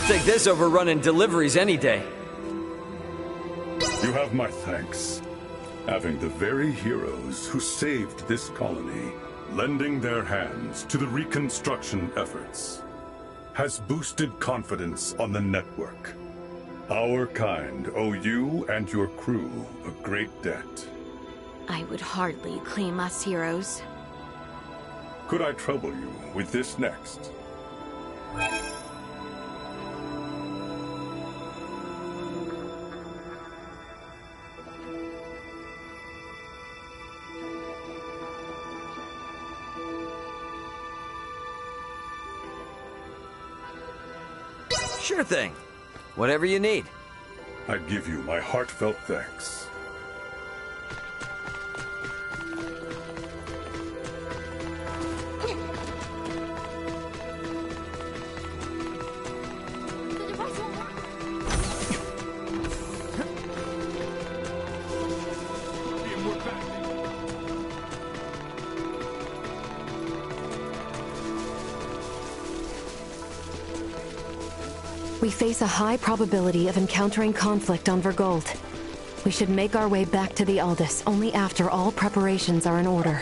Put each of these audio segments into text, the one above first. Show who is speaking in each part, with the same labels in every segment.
Speaker 1: take this over running deliveries any day.
Speaker 2: You have my thanks. Having the very heroes who saved this colony lending their hands to the reconstruction efforts has boosted confidence on the network. Our kind owe you and your crew a great debt.
Speaker 3: I would hardly claim us heroes.
Speaker 2: Could I trouble you with this next?
Speaker 1: Sure thing. Whatever you need.
Speaker 2: I give you my heartfelt thanks.
Speaker 4: We face a high probability of encountering conflict on Vergold. We should make our way back to the Aldous only after all preparations are in order.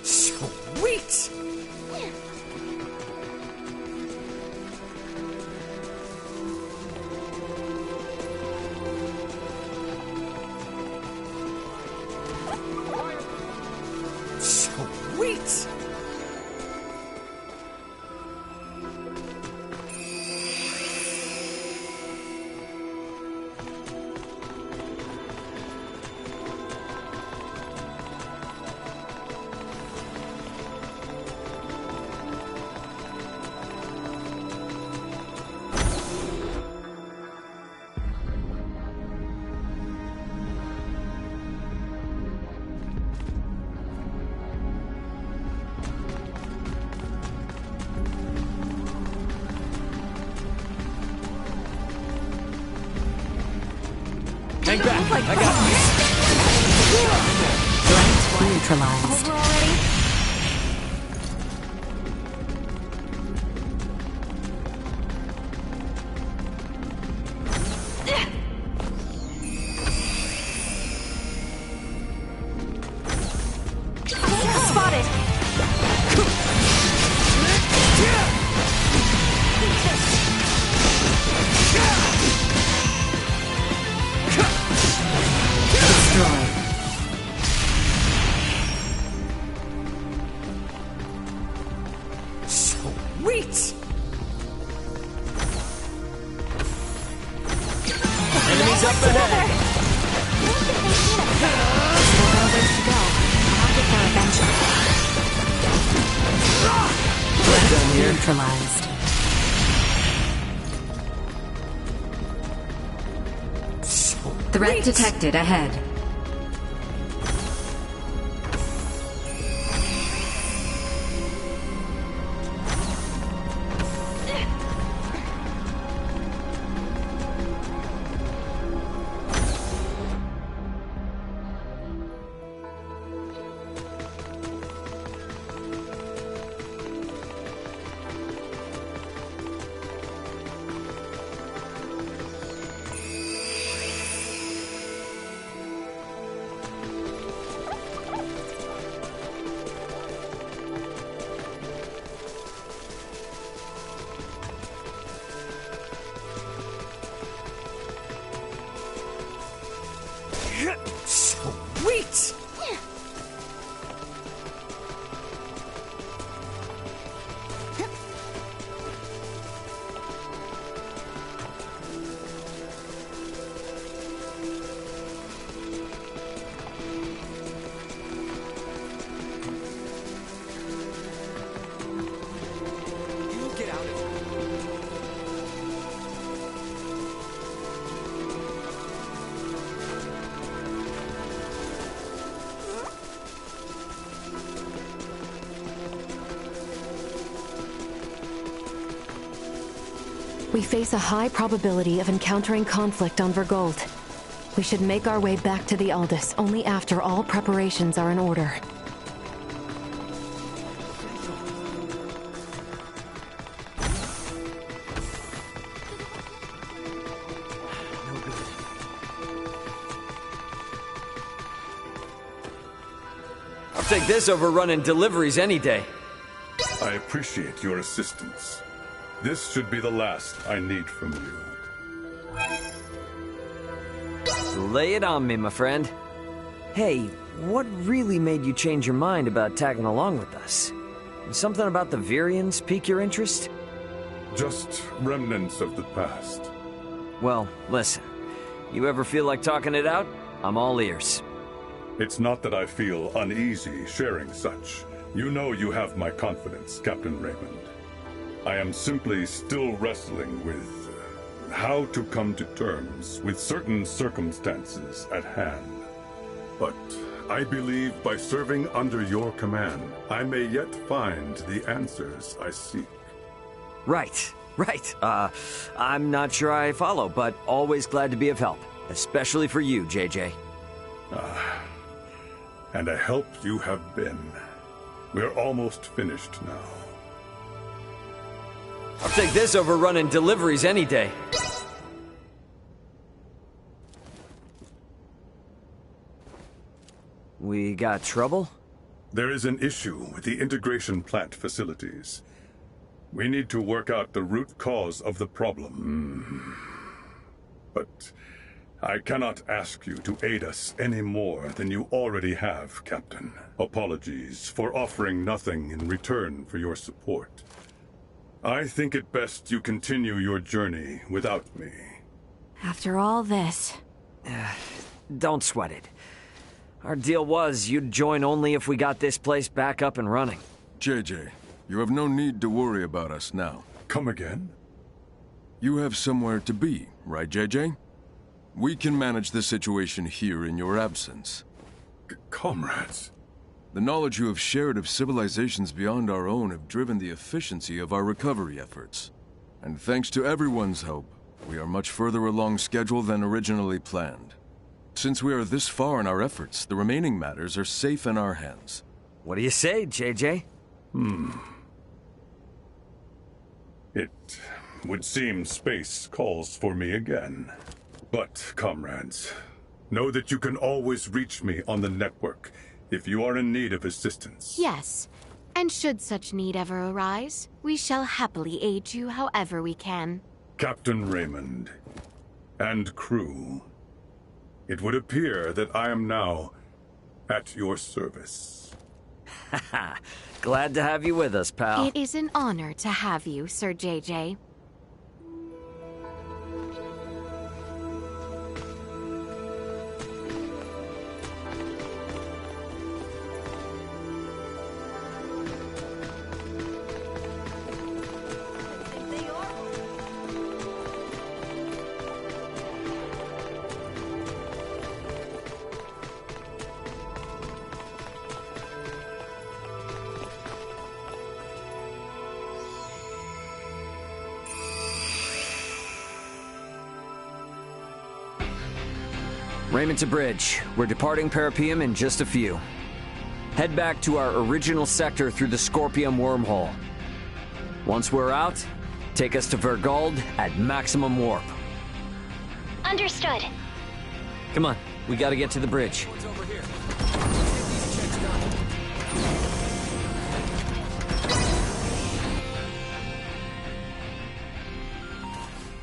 Speaker 1: Sweet! Sweet! Hang back! I got
Speaker 4: Threat neutralized.
Speaker 3: Over already?
Speaker 4: Spotted! Destroyed.
Speaker 1: Sweet! Enemies up ahead!
Speaker 4: Still got a ways to go. I'll get there eventually.
Speaker 1: Done here.
Speaker 4: Neutralized. Threat detected ahead.
Speaker 1: Sweet! You get out of
Speaker 4: We face a high probability of encountering conflict on Vergold. We should make our way back to the Aldous only after all preparations are in order.
Speaker 1: I'll take this over running deliveries any day.
Speaker 2: I appreciate your assistance. This should be the last I need from you.
Speaker 1: Lay it on me, my friend. Hey, what really made you change your mind about tagging along with us? Something about the Virians pique your interest?
Speaker 2: Just remnants of the past.
Speaker 1: Well, listen. You ever feel like talking it out? I'm all ears.
Speaker 2: It's not that I feel uneasy sharing such. You know you have my confidence, Captain Raymond. I am simply still wrestling with how to come to terms with certain circumstances at hand. But I believe by serving under your command, I may yet find the answers I seek.
Speaker 1: Right. I'm not sure I follow, but always glad to be of help. Especially for you, JJ.
Speaker 2: And a help you have been. We're almost finished now.
Speaker 1: I'll take this over running deliveries any day. We got trouble?
Speaker 2: There is an issue with the integration plant facilities. We need to work out the root cause of the problem. But I cannot ask you to aid us any more than you already have, Captain. Apologies for offering nothing in return for your support. I think it best you continue your journey without me.
Speaker 3: After all this...
Speaker 1: Don't sweat it. Our deal was you'd join only if we got this place back up and running.
Speaker 5: JJ, you have no need to worry about us now.
Speaker 2: Come again?
Speaker 5: You have somewhere to be, right, JJ? We can manage the situation here in your absence.
Speaker 2: Comrades.
Speaker 5: The knowledge you have shared of civilizations beyond our own have driven the efficiency of our recovery efforts. And thanks to everyone's help, we are much further along schedule than originally planned. Since we are this far in our efforts, the remaining matters are safe in our hands.
Speaker 1: What do you say, JJ?
Speaker 2: It would seem space calls for me again. But, comrades, know that you can always reach me on the network if you are in need of assistance.
Speaker 3: Yes. And should such need ever arise, we shall happily aid you however we can.
Speaker 2: Captain Raymond and crew, it would appear that I am now at your service.
Speaker 1: Glad to have you with us, pal.
Speaker 3: It is an honor to have you, Sir JJ.
Speaker 1: Raymond to bridge. We're departing Parapeum in just a few. Head back to our original sector through the Scorpium wormhole. Once we're out, take us to Vergold at maximum warp.
Speaker 6: Understood.
Speaker 1: Come on, we gotta get to the bridge.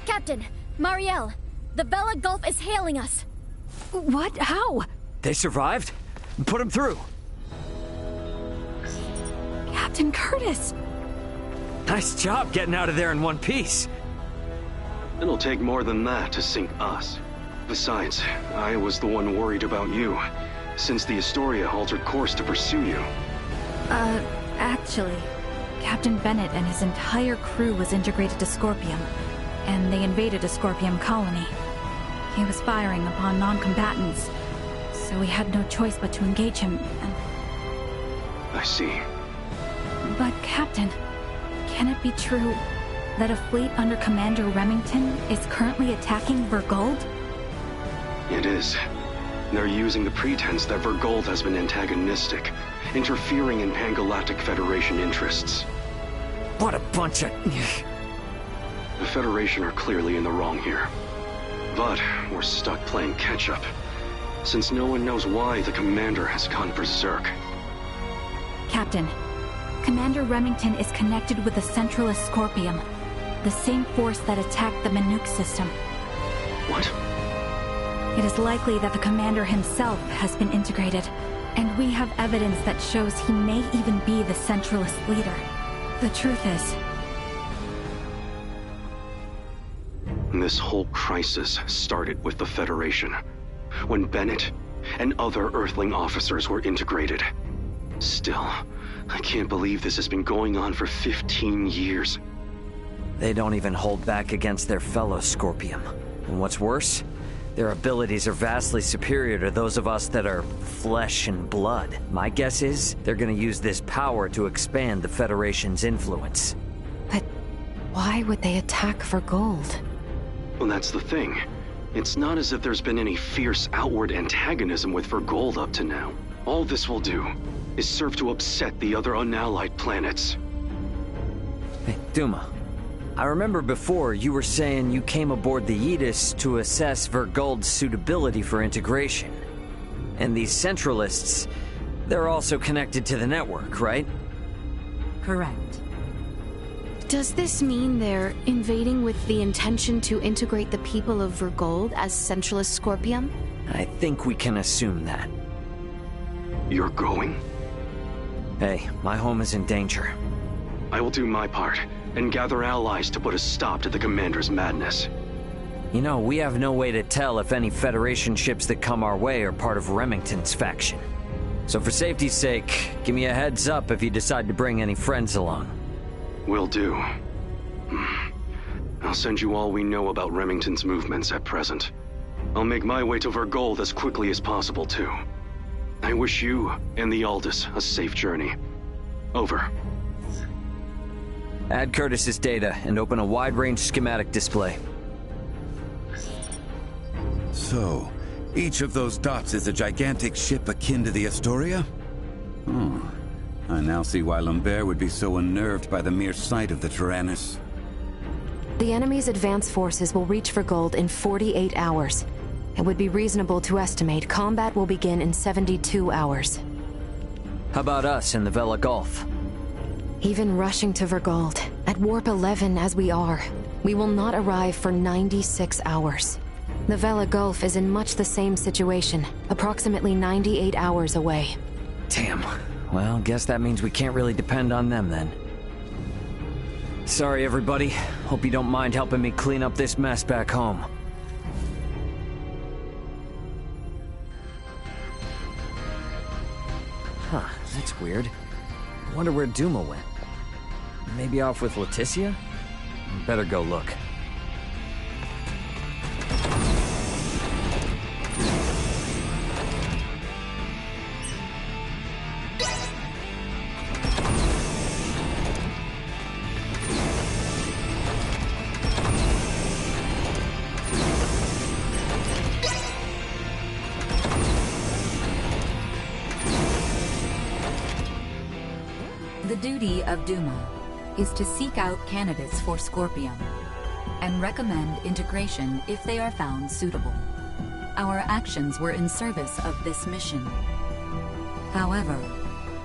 Speaker 6: Captain, Marielle, the Vela Gulf is hailing us.
Speaker 4: What? How?
Speaker 1: They survived? Put them through.
Speaker 4: Captain Curtis!
Speaker 1: Nice job getting out of there in one piece.
Speaker 7: It'll take more than that to sink us. Besides, I was the one worried about you, since the Astoria altered course to pursue you.
Speaker 8: Actually, Captain Bennett and his entire crew was integrated to Scorpium, and they invaded a Scorpium colony. He was firing upon non-combatants, so we had no choice but to engage him, and...
Speaker 7: I see.
Speaker 8: But, Captain, can it be true? that a fleet under Commander Remington is currently attacking Vergold?
Speaker 7: It is. They're using the pretense that Vergold has been antagonistic, interfering in Pan-Galactic Federation interests.
Speaker 1: What a bunch of...
Speaker 7: The Federation are clearly in the wrong here. But we're stuck playing catch-up, since no one knows why the Commander has gone berserk.
Speaker 8: Captain, Commander Remington is connected with the Centralist Scorpium, the same force that attacked the Manuk system.
Speaker 7: What?
Speaker 8: It is likely that the Commander himself has been integrated, and we have evidence that shows he may even be the Centralist leader. The truth is...
Speaker 7: This whole crisis started with the Federation, when Bennett and other Earthling officers were integrated. Still, I can't believe this has been going on for 15 years.
Speaker 1: They don't even hold back against their fellow Scorpium. And what's worse, their abilities are vastly superior to those of us that are flesh and blood. My guess is they're gonna use this power to expand the Federation's influence.
Speaker 4: But why would they attack for gold?
Speaker 7: Well, that's the thing. It's not as if there's been any fierce outward antagonism with Vergold up to now. All this will do is serve to upset the other unallied planets.
Speaker 1: Hey, Duma. I remember before you were saying you came aboard the Aegis to assess Vergold's suitability for integration. And these Centralists, they're also connected to the network, right?
Speaker 8: Correct.
Speaker 3: Does this mean they're invading with the intention to integrate the people of Vergold as Centralist Scorpium?
Speaker 1: I think we can assume that.
Speaker 7: You're going?
Speaker 1: Hey, my home is in danger.
Speaker 7: I will do my part, and gather allies to put a stop to the Commander's madness.
Speaker 1: You know, we have no way to tell if any Federation ships that come our way are part of Remington's faction. So for safety's sake, give me a heads up if you decide to bring any friends along.
Speaker 7: Will do. I'll send you all we know about Remington's movements at present. I'll make my way to Vergold as quickly as possible, too. I wish you and the Aldous a safe journey. Over.
Speaker 1: Add Curtis's data and open a wide-range schematic display.
Speaker 9: So, each of those dots is a gigantic ship akin to the Astoria? Oh, I now see why Lambert would be so unnerved by the mere sight of the Tyrannus.
Speaker 4: The enemy's advance forces will reach Vergold in 48 hours. It would be reasonable to estimate combat will begin in 72 hours.
Speaker 1: How about us in the Vela Gulf?
Speaker 4: Even rushing to Vergold, at Warp 11 as we are, we will not arrive for 96 hours. The Vela Gulf is in much the same situation, approximately 98 hours away.
Speaker 1: Damn. Well, guess that means we can't really depend on them then. Sorry, everybody. Hope you don't mind helping me clean up this mess back home. Huh, that's weird. I wonder where Duma went. Maybe off with Leticia? Better go look.
Speaker 10: The duty of Duma is to seek out candidates for Scorpium and recommend integration if they are found suitable. Our actions were in service of this mission. However,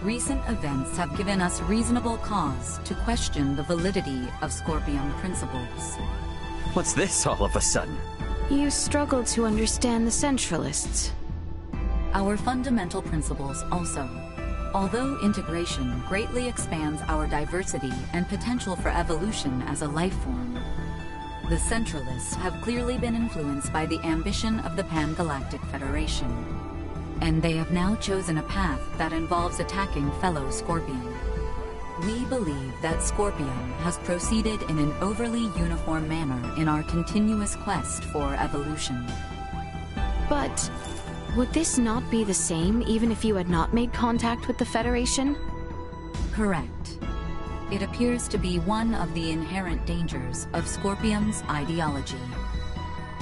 Speaker 10: recent events have given us reasonable cause to question the validity of Scorpium principles.
Speaker 1: What's this all of a sudden?
Speaker 3: You struggle to understand the Centralists.
Speaker 10: Our fundamental principles also. Although integration greatly expands our diversity and potential for evolution as a life form, the Centralists have clearly been influenced by the ambition of the Pan-Galactic Federation, and they have now chosen a path that involves attacking fellow Scorpion. We believe that Scorpion has proceeded in an overly uniform manner in our continuous quest for evolution.
Speaker 3: But would this not be the same even if you had not made contact with the Federation?
Speaker 10: Correct. It appears to be one of the inherent dangers of Scorpium's ideology.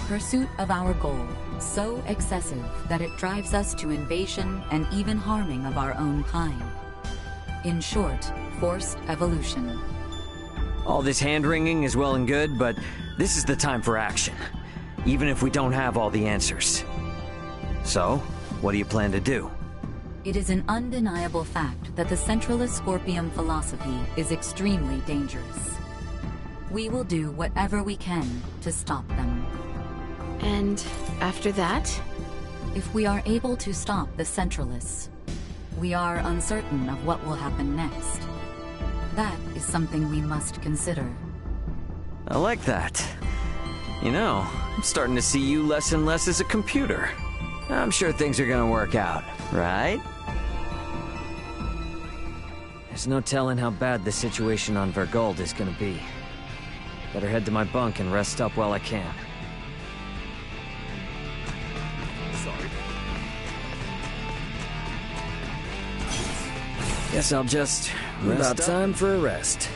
Speaker 10: Pursuit of our goal, so excessive that it drives us to invasion and even harming of our own kind. In short, forced evolution.
Speaker 1: All this hand-wringing is well and good, but this is the time for action. Even if we don't have all the answers. So, what do you plan to do?
Speaker 10: It is an undeniable fact that the Centralist Scorpium philosophy is extremely dangerous. We will do whatever we can to stop them.
Speaker 3: And after that?
Speaker 10: If we are able to stop the Centralists, we are uncertain of what will happen next. That is something we must consider.
Speaker 1: I like that. You know, I'm starting to see you less and less as a computer. I'm sure things are gonna work out, right? There's no telling how bad the situation on Vergold is gonna be. Better head to my bunk and rest up while I can. Sorry. Guess I'll just rest up. Time for a rest.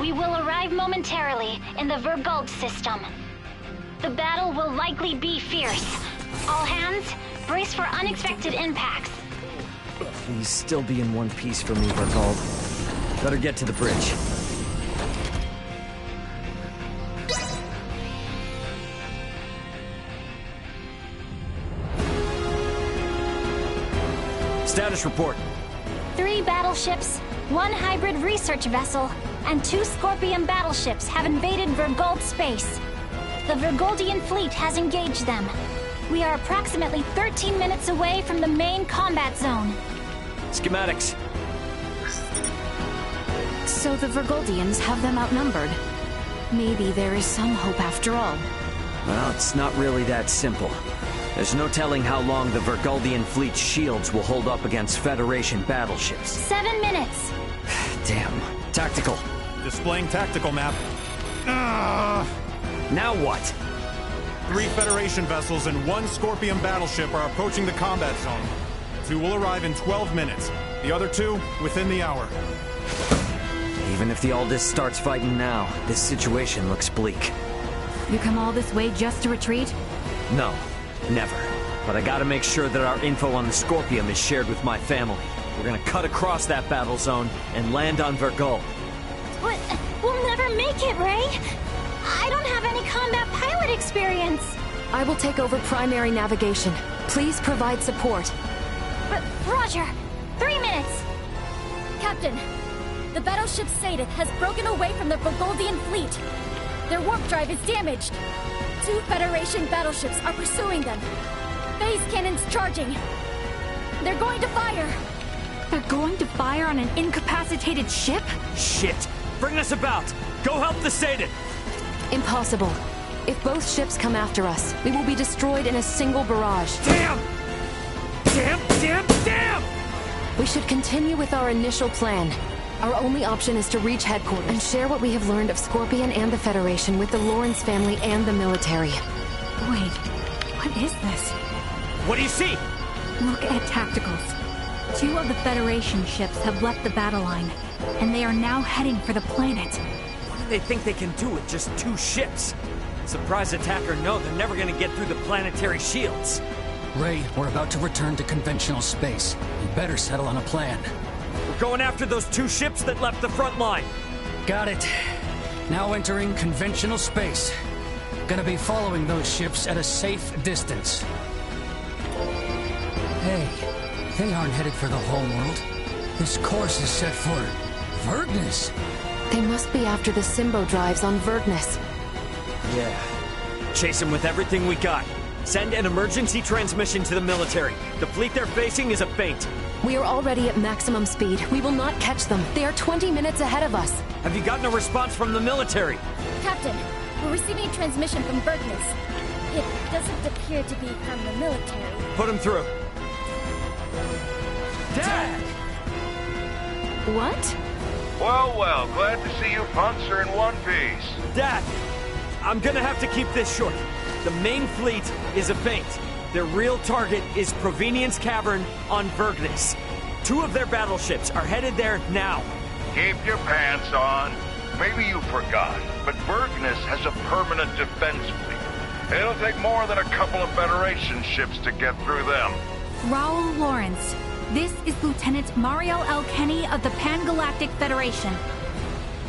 Speaker 6: We will arrive momentarily in the Vergold system. The battle will likely be fierce. All hands, brace for unexpected impacts.
Speaker 1: Please still be in one piece for me, Vergold. Better get to the bridge. Status report.
Speaker 6: 3 battleships, 1 hybrid research vessel, and 2 Scorpion battleships have invaded Vergold space. The Vergoldian fleet has engaged them. We are approximately 13 minutes away from the main combat zone.
Speaker 1: Schematics.
Speaker 3: So the Vergoldians have them outnumbered. Maybe there is some hope after all.
Speaker 1: Well, it's not really that simple. There's no telling how long the Vergoldian fleet's shields will hold up against Federation battleships.
Speaker 6: 7 minutes.
Speaker 1: Damn. Tactical.
Speaker 11: Displaying tactical map.
Speaker 1: Now what?
Speaker 11: 3 Federation vessels and 1 Scorpion battleship are approaching the combat zone. 2 will arrive in 12 minutes. The other 2, within the hour.
Speaker 1: Even if the Aldis starts fighting now, this situation looks bleak.
Speaker 8: You come all this way just to retreat?
Speaker 1: No, never. But I gotta make sure that our info on the Scorpium is shared with my family. We're gonna cut across that battle zone and land on Vergold.
Speaker 6: But we'll never make it, Ray. I don't have any combat pilot experience.
Speaker 4: I will take over primary navigation. Please provide support.
Speaker 6: Roger. 3 minutes. Captain, the battleship Sadith has broken away from the Vergoldian fleet. Their warp drive is damaged. 2 Federation battleships are pursuing them. Phase cannons charging. They're going to fire.
Speaker 8: They're going to fire on an incapacitated ship?
Speaker 1: Shit! Bring us about! Go help the Sadith!
Speaker 4: Impossible. If both ships come after us, we will be destroyed in a single barrage.
Speaker 1: Damn! Damn!
Speaker 4: We should continue with our initial plan. Our only option is to reach headquarters and share what we have learned of Scorpion and the Federation with the Lawrence family and the military.
Speaker 8: Wait, what is this?
Speaker 1: What do you see?
Speaker 8: Look at tacticals. 2 of the Federation ships have left the battle line, and they are now heading for the planet.
Speaker 1: What do they think they can do with just 2 ships? Surprise attack or no, they're never gonna get through the planetary shields.
Speaker 12: Ray, we're about to return to conventional space. You better settle on a plan.
Speaker 1: We're going after those 2 ships that left the front line.
Speaker 12: Got it. Now entering conventional space. Gonna be following those ships at a safe distance. Hey, they aren't headed for the whole world. This course is set for Vergnus.
Speaker 4: They must be after the Symbo drives on Vergnus.
Speaker 1: Yeah. Chase them with everything we got. Send an emergency transmission to the military. The fleet they're facing is a feint.
Speaker 4: We are already at maximum speed. We will not catch them. They are 20 minutes ahead of us.
Speaker 1: Have you gotten a response from the military?
Speaker 6: Captain, we're receiving a transmission from Vergnus. It doesn't appear to be from the military.
Speaker 1: Put him through. Dad!
Speaker 3: What?
Speaker 13: Well, well, glad to see you punks are in one piece.
Speaker 14: Dad, I'm gonna have to keep this short. The main fleet is a feint. Their real target is Provenience Cavern on Vergnus. 2 of their battleships are headed there now.
Speaker 13: Keep your pants on. Maybe you forgot, but Vergnus has a permanent defense fleet. It'll take more than a couple of Federation ships to get through them.
Speaker 8: Raul Lawrence, this is Lieutenant Mariel L. Kenny of the Pan-Galactic Federation.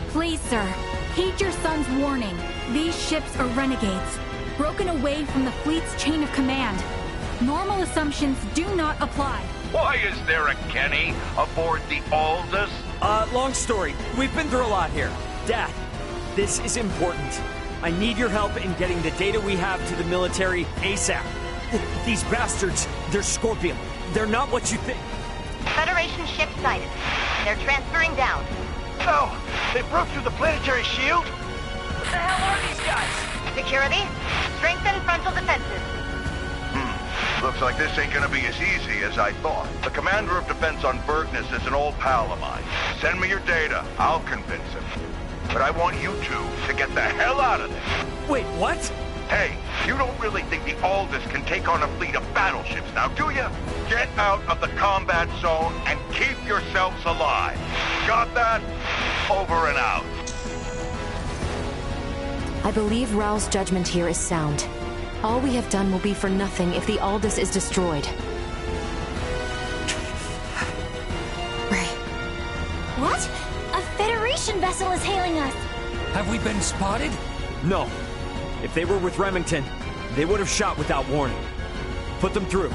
Speaker 8: Please, sir, heed your son's warning. These ships are renegades, broken away from the fleet's chain of command. Normal assumptions do not apply.
Speaker 13: Why is there a Kenny aboard the Aldous?
Speaker 14: Long story. We've been through a lot here. Dad, this is important. I need your help in getting the data we have to the military ASAP. These bastards, they're Scorpion. They're not what you think.
Speaker 15: Federation ship sighted. They're transferring down.
Speaker 16: So, they broke through the planetary shield? What the hell are these guys?
Speaker 15: Security, strengthen frontal defenses.
Speaker 13: Looks like this ain't gonna be as easy as I thought. The commander of defense on Vergnus is an old pal of mine. Send me your data. I'll convince him. But I want you two to get the hell out of there.
Speaker 14: Wait, what?
Speaker 13: Hey, you don't really think the Aldous can take on a fleet of battleships now, do you? Get out of the combat zone and keep yourselves alive. Got that? Over and out.
Speaker 4: I believe Raul's judgment here is sound. All we have done will be for nothing if the Aldous is destroyed.
Speaker 6: Ray. What? A Federation vessel is hailing us!
Speaker 12: Have we been spotted?
Speaker 14: No. If they were with Remington, they would have shot without warning. Put them through.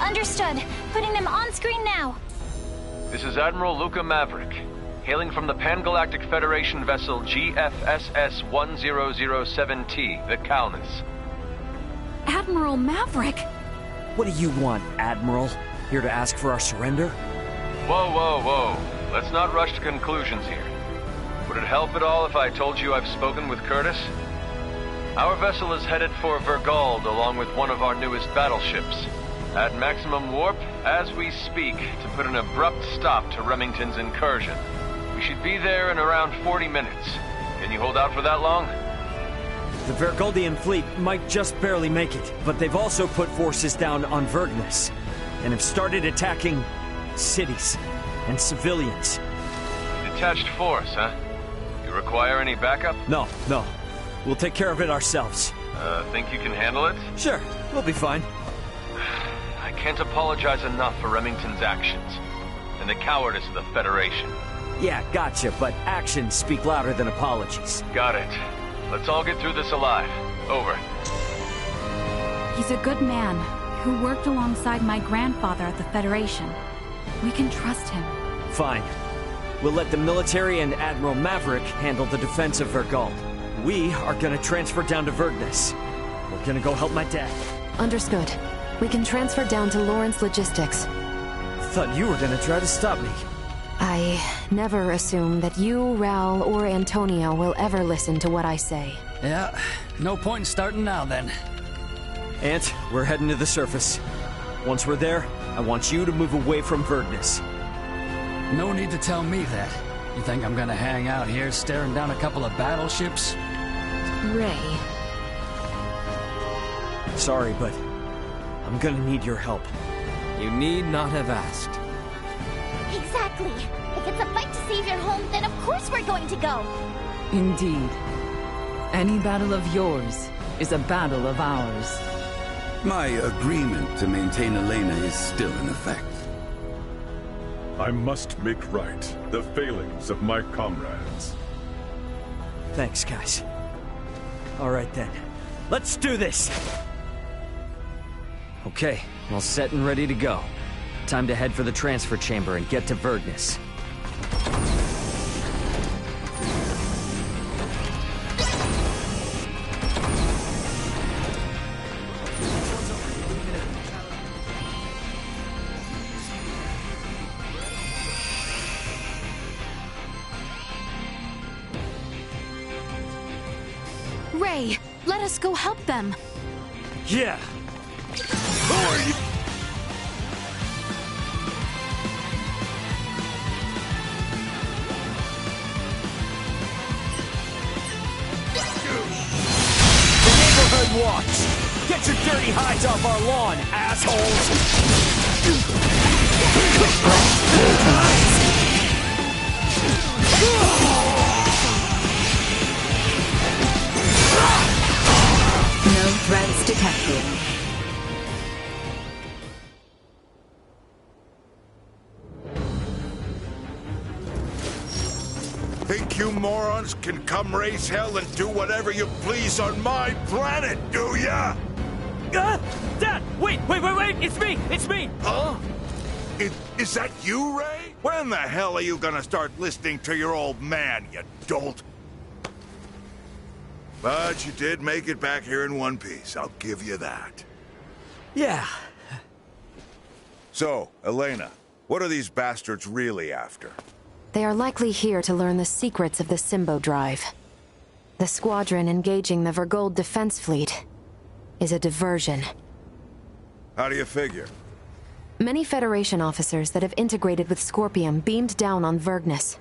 Speaker 6: Understood. Putting them on screen now.
Speaker 17: This is Admiral Luca Maverick, hailing from the Pan-Galactic Federation vessel GFSS-1007T, the Calnus.
Speaker 8: Admiral Maverick?
Speaker 14: What do you want, Admiral? Here to ask for our surrender?
Speaker 17: Whoa, whoa, whoa. Let's not rush to conclusions here. Would it help at all if I told you I've spoken with Curtis? Our vessel is headed for Vergold along with one of our newest battleships. At maximum warp, as we speak, to put an abrupt stop to Remington's incursion. We should be there in around 40 minutes. Can you hold out for that long?
Speaker 14: The Vergoldian fleet might just barely make it, but they've also put forces down on Vergnus, and have started attacking cities and civilians.
Speaker 17: Detached force, huh? You require any backup?
Speaker 14: No. We'll take care of it ourselves.
Speaker 17: Think you can handle it?
Speaker 14: Sure, we'll be fine.
Speaker 17: I can't apologize enough for Remington's actions, and the cowardice of the Federation.
Speaker 14: Yeah, gotcha, but actions speak louder than apologies.
Speaker 17: Got it. Let's all get through this alive. Over.
Speaker 8: He's a good man who worked alongside my grandfather at the Federation. We can trust him.
Speaker 14: Fine. We'll let the military and Admiral Maverick handle the defense of Vergold. We are gonna transfer down to Vergnus. We're gonna go help my dad.
Speaker 4: Understood. We can transfer down to Lawrence Logistics.
Speaker 14: Thought you were gonna try to stop me.
Speaker 4: I never assume that you, Raul, or Antonio will ever listen to what I say.
Speaker 12: Yeah, no point in starting now then.
Speaker 14: Ant, we're heading to the surface. Once we're there, I want you to move away from Vergnus.
Speaker 12: No need to tell me that. You think I'm gonna hang out here staring down a couple of battleships?
Speaker 4: Ray.
Speaker 14: Sorry, but I'm gonna need your help.
Speaker 1: You need not have asked.
Speaker 6: Exactly. If it's a fight to save your home, then of course we're going to go.
Speaker 18: Indeed. Any battle of yours is a battle of ours.
Speaker 9: My agreement to maintain Elena is still in effect.
Speaker 2: I must make right the failings of my comrades.
Speaker 14: Thanks, guys. All right then. Let's do this! Okay, all set and ready to go. Time to head for the transfer chamber and get to Vergnus.
Speaker 3: Ray, let us go help them.
Speaker 14: Yeah. Who are you? hands off our lawn, assholes!
Speaker 10: No threats detected.
Speaker 13: Think you morons can come raise hell and do whatever you please on my planet, do ya?
Speaker 14: Dad! Wait! It's me!
Speaker 13: Huh? Is that you, Ray? When the hell are you gonna start listening to your old man, you dolt? But you did make it back here in one piece, I'll give you that.
Speaker 14: Yeah.
Speaker 13: So, Elena, what are these bastards really after?
Speaker 4: They are likely here to learn the secrets of the Symbo Drive. The squadron engaging the Vergold defense fleet is a diversion.
Speaker 13: How do you figure?
Speaker 4: Many Federation officers that have integrated with Scorpium beamed down on Vergnus.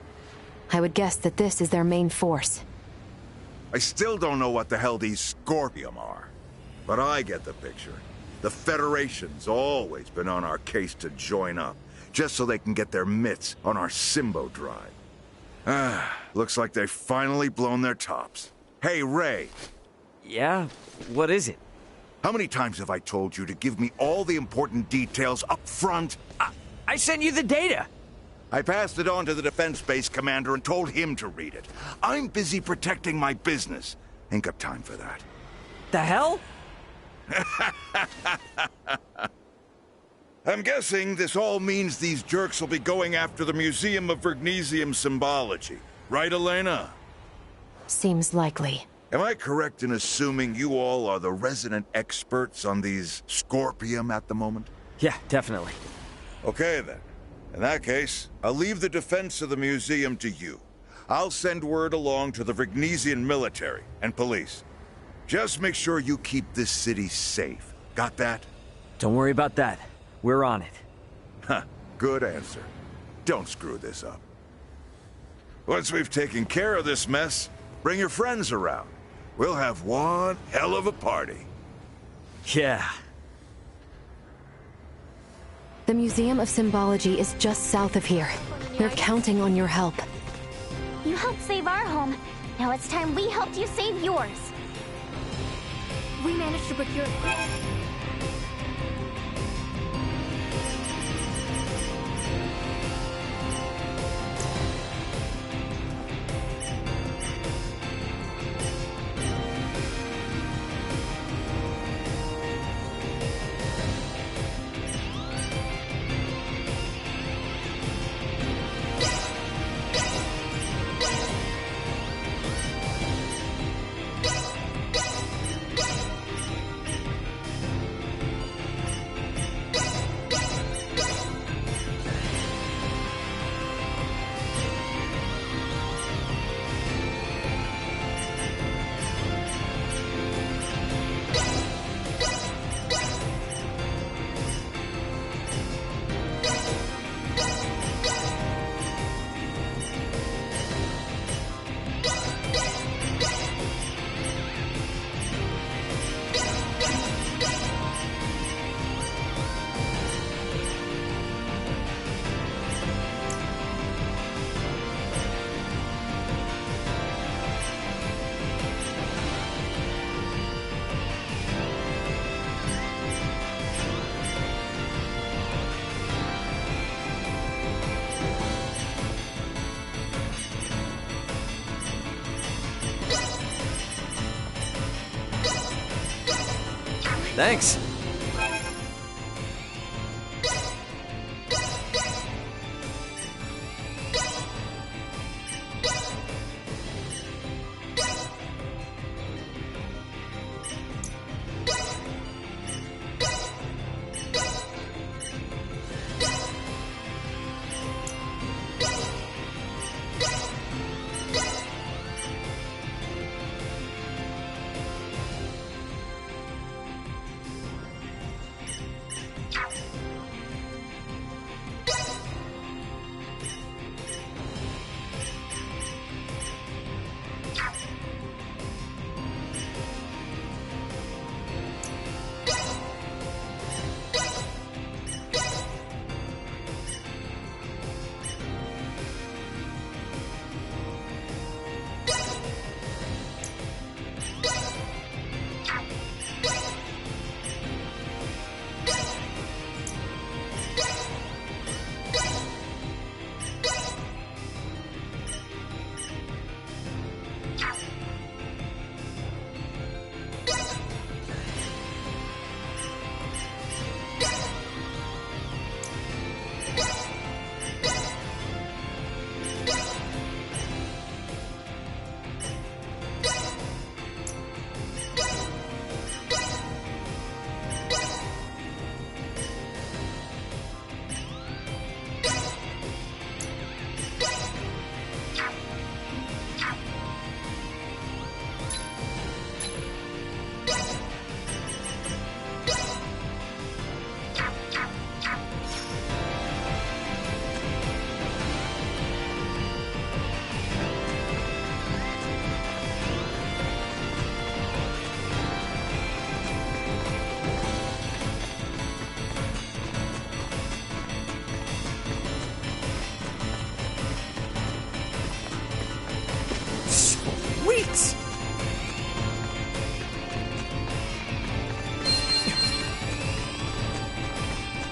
Speaker 4: I would guess that this is their main force.
Speaker 13: I still don't know what the hell these Scorpium are. But I get the picture. The Federation's always been on our case to join up, just so they can get their mitts on our Symbo Drive. Looks like they've finally blown their tops. Hey, Ray.
Speaker 14: Yeah? What is it?
Speaker 13: How many times have I told you to give me all the important details up front?
Speaker 14: I sent you the data!
Speaker 13: I passed it on to the defense base commander and told him to read it. I'm busy protecting my business. Ain't got time for that.
Speaker 14: The hell?
Speaker 13: I'm guessing this all means these jerks will be going after the Museum of Vergnesium Symbology. Right, Elena?
Speaker 4: Seems likely.
Speaker 13: Am I correct in assuming you all are the resident experts on these Scorpium at the moment?
Speaker 14: Yeah, definitely.
Speaker 13: Okay, then. In that case, I'll leave the defense of the museum to you. I'll send word along to the Vergnesian military and police. Just make sure you keep this city safe. Got that?
Speaker 14: Don't worry about that. We're on it.
Speaker 13: Huh, good answer. Don't screw this up. Once we've taken care of this mess, bring your friends around. We'll have one hell of a party.
Speaker 14: Yeah.
Speaker 4: The Museum of Symbology is just south of here. They're counting on your help.
Speaker 6: You helped save our home. Now it's time we helped you save yours. We managed to procure...
Speaker 1: Thanks.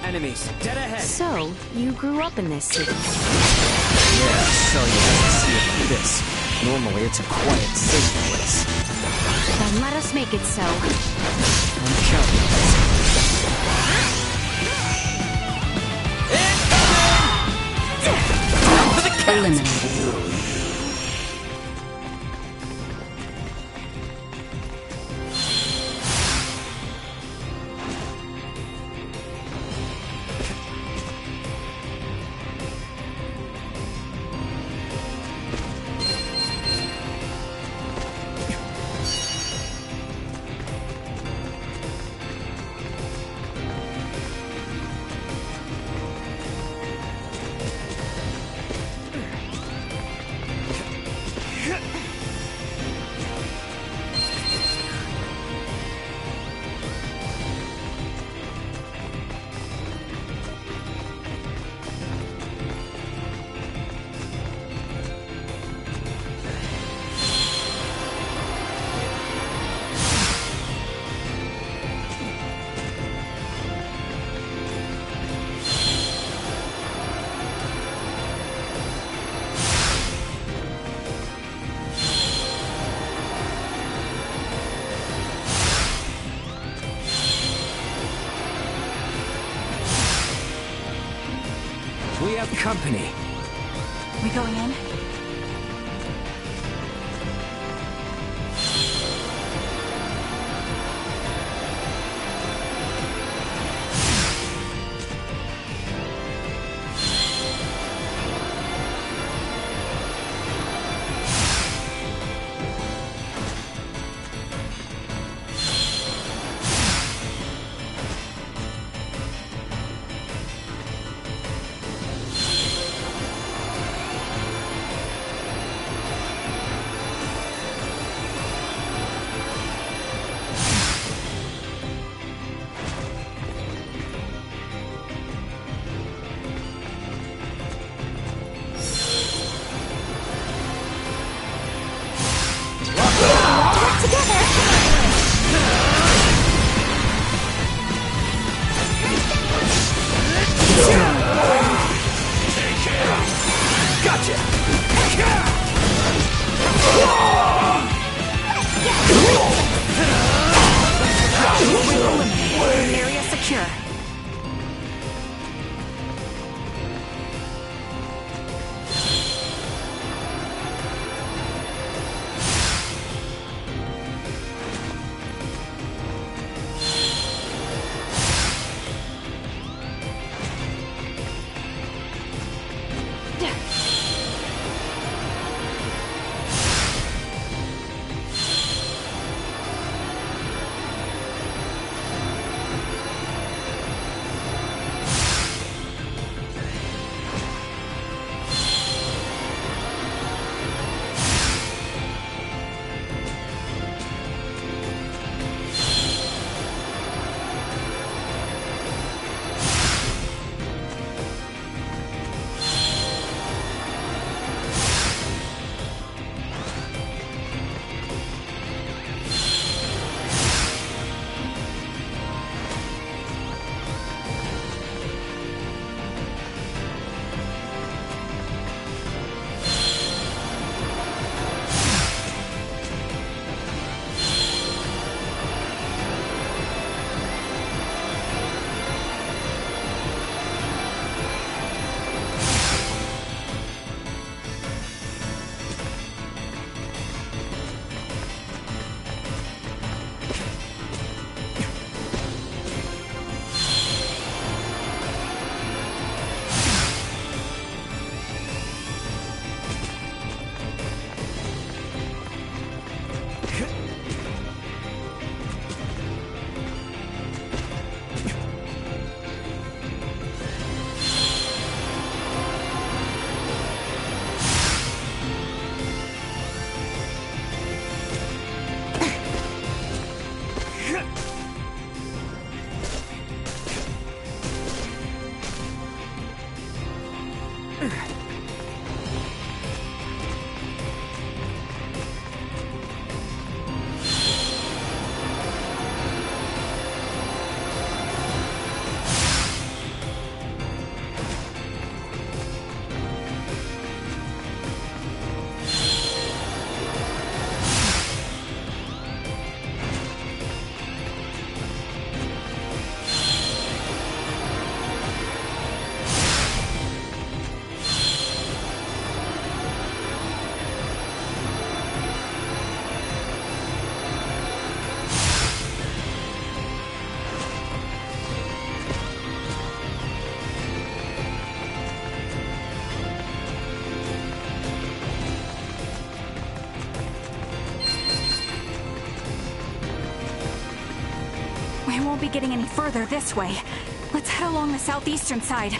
Speaker 14: Enemies, dead ahead.
Speaker 3: So, you grew up in this city.
Speaker 14: Yeah, so you have to see it like this. Normally, it's a quiet, safe place.
Speaker 3: Then let us make it so.
Speaker 14: I'm counting.
Speaker 10: Eliminated.
Speaker 14: We have company.
Speaker 8: We going in?
Speaker 3: Area secure.
Speaker 8: be getting any further this way. Let's head along the southeastern side.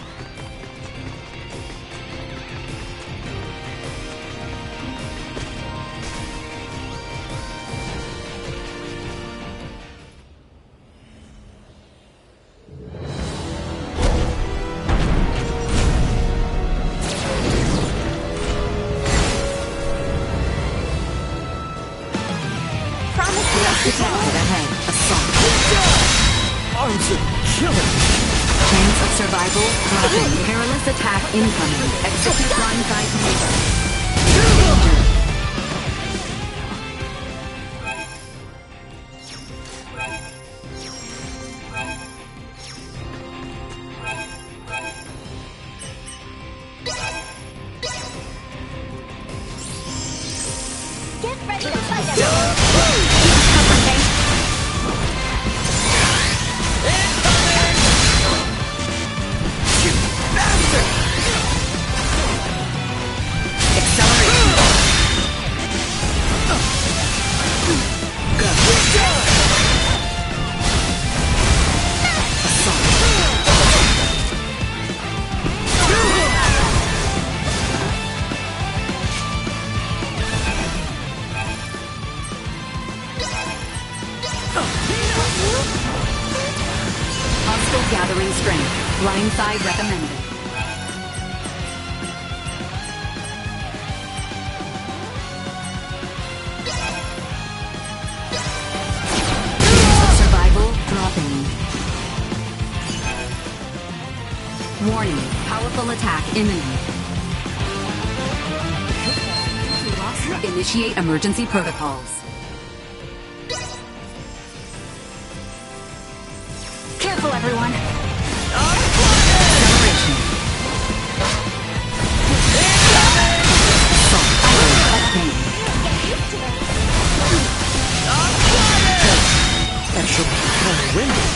Speaker 14: Arms of killer!
Speaker 10: Chance of survival, dropping. Perilous attack incoming. Execute line 5 maneuver. Danger.
Speaker 6: Get ready to fight us!
Speaker 10: Hostile gathering strength. Line 5 recommended. Survival dropping. Warning, powerful attack imminent. Initiate emergency protocols.
Speaker 8: Careful, everyone!
Speaker 10: Acceleration.
Speaker 14: That should be kind of windy.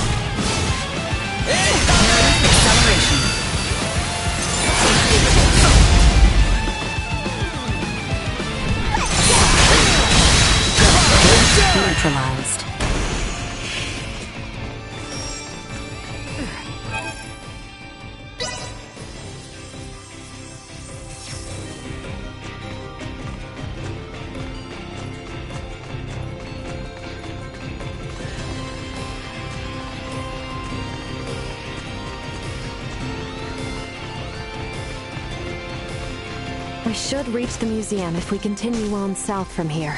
Speaker 10: Acceleration. Neutralized.
Speaker 4: We should reach the museum if we continue on south from here.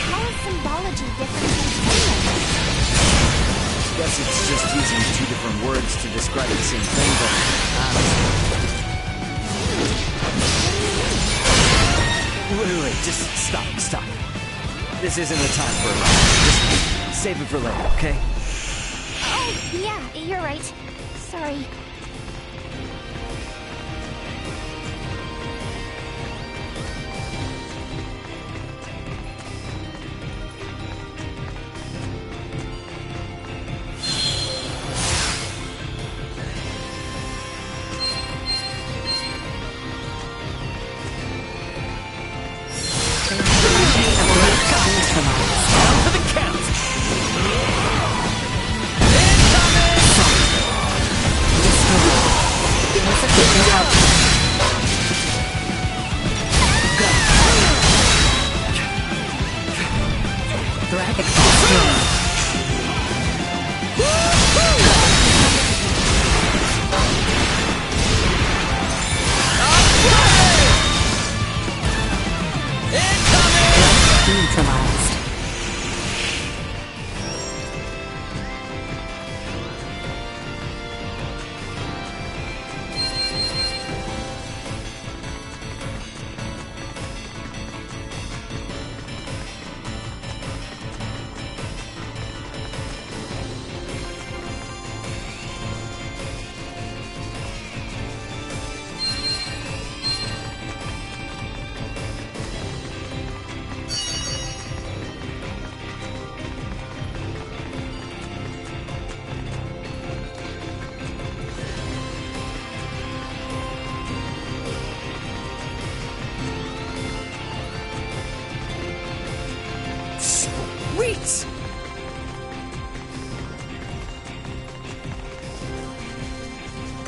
Speaker 6: How is symbology different from symbols?
Speaker 14: Guess it's just using two different words to describe the same thing, but wait, just stop. This isn't the time for a ride. Just save it for later, okay?
Speaker 6: Oh, yeah, you're right. Sorry.
Speaker 10: Neutralized.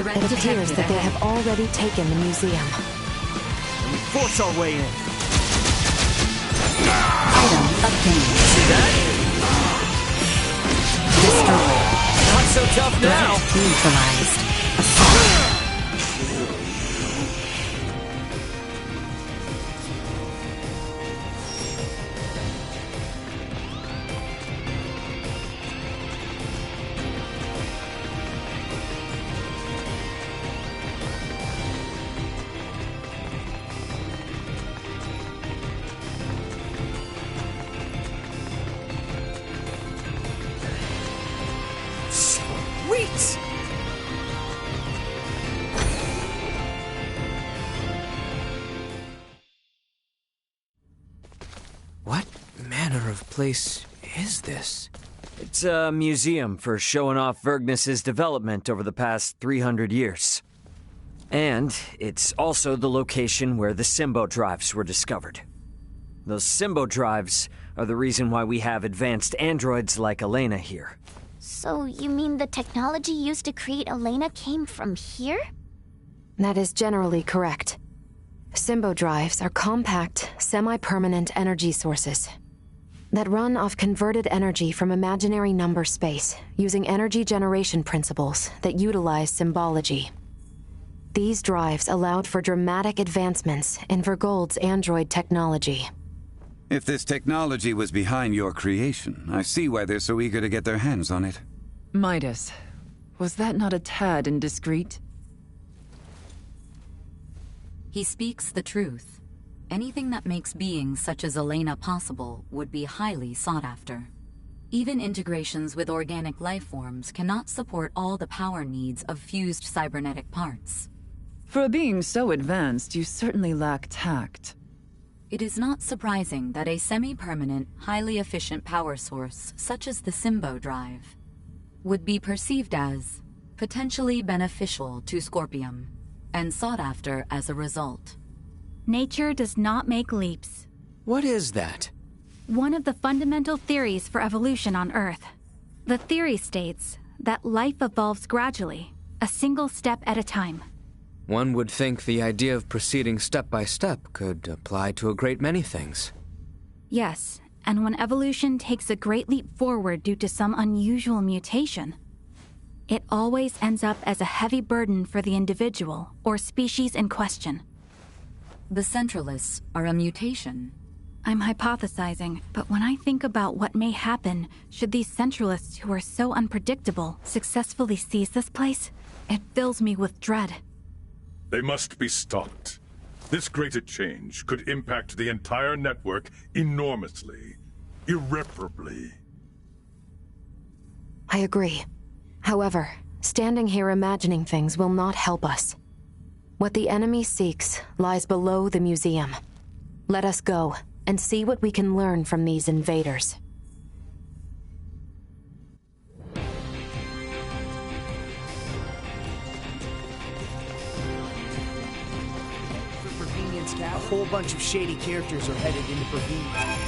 Speaker 4: It appears that they have already taken the museum.
Speaker 14: We force our way in.
Speaker 10: Item obtained.
Speaker 14: See that?
Speaker 10: Destroyed.
Speaker 14: Not so tough now.
Speaker 10: Threat neutralized. Assault.
Speaker 14: Sweet!
Speaker 19: What manner of place is this?
Speaker 1: It's a museum for showing off Vergnus's development over the past 300 years. And it's also the location where the Symbo drives were discovered. Those Symbo drives are the reason why we have advanced androids like Elena here.
Speaker 6: So you mean the technology used to create Elena came from here?
Speaker 4: That is generally correct. Symbo drives are compact, semi-permanent energy sources that run off converted energy from imaginary number space using energy generation principles that utilize symbology. These drives allowed for dramatic advancements in Vergold's android technology.
Speaker 9: If this technology was behind your creation, I see why they're so eager to get their hands on it.
Speaker 18: Midas, was that not a tad indiscreet?
Speaker 10: He speaks the truth. Anything that makes beings such as Elena possible would be highly sought after. Even integrations with organic life forms cannot support all the power needs of fused cybernetic parts.
Speaker 18: For a being so advanced, you certainly lack tact.
Speaker 10: It is not surprising that a semi-permanent, highly efficient power source, such as the Symbo drive, would be perceived as potentially beneficial to Scorpium, and sought after as a result.
Speaker 8: Nature does not make leaps.
Speaker 19: What is that?
Speaker 8: One of the fundamental theories for evolution on Earth. The theory states that life evolves gradually, a single step at a time.
Speaker 19: One would think the idea of proceeding step by step could apply to a great many things.
Speaker 8: Yes, and when evolution takes a great leap forward due to some unusual mutation, it always ends up as a heavy burden for the individual or species in question.
Speaker 10: The Centralists are a mutation.
Speaker 8: I'm hypothesizing, but when I think about what may happen should these Centralists who are so unpredictable successfully seize this place, it fills me with dread.
Speaker 2: They must be stopped. This greater change could impact the entire network enormously, irreparably.
Speaker 4: I agree. However, standing here imagining things will not help us. What the enemy seeks lies below the museum. Let us go and see what we can learn from these invaders.
Speaker 14: A whole bunch of shady characters are headed into Provenience.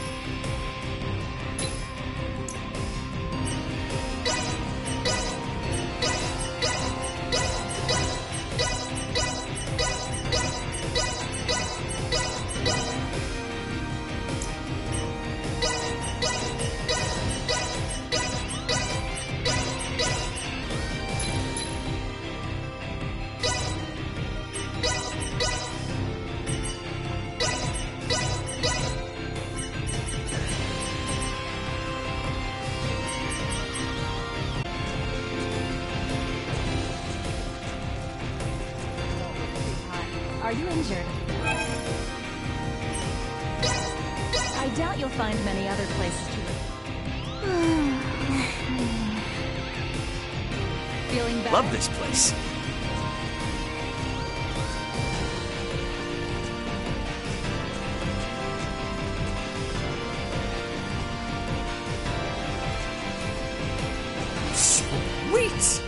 Speaker 6: Are you injured? I doubt you'll find many other places to live. Feeling better?
Speaker 14: Love this place. Sweet!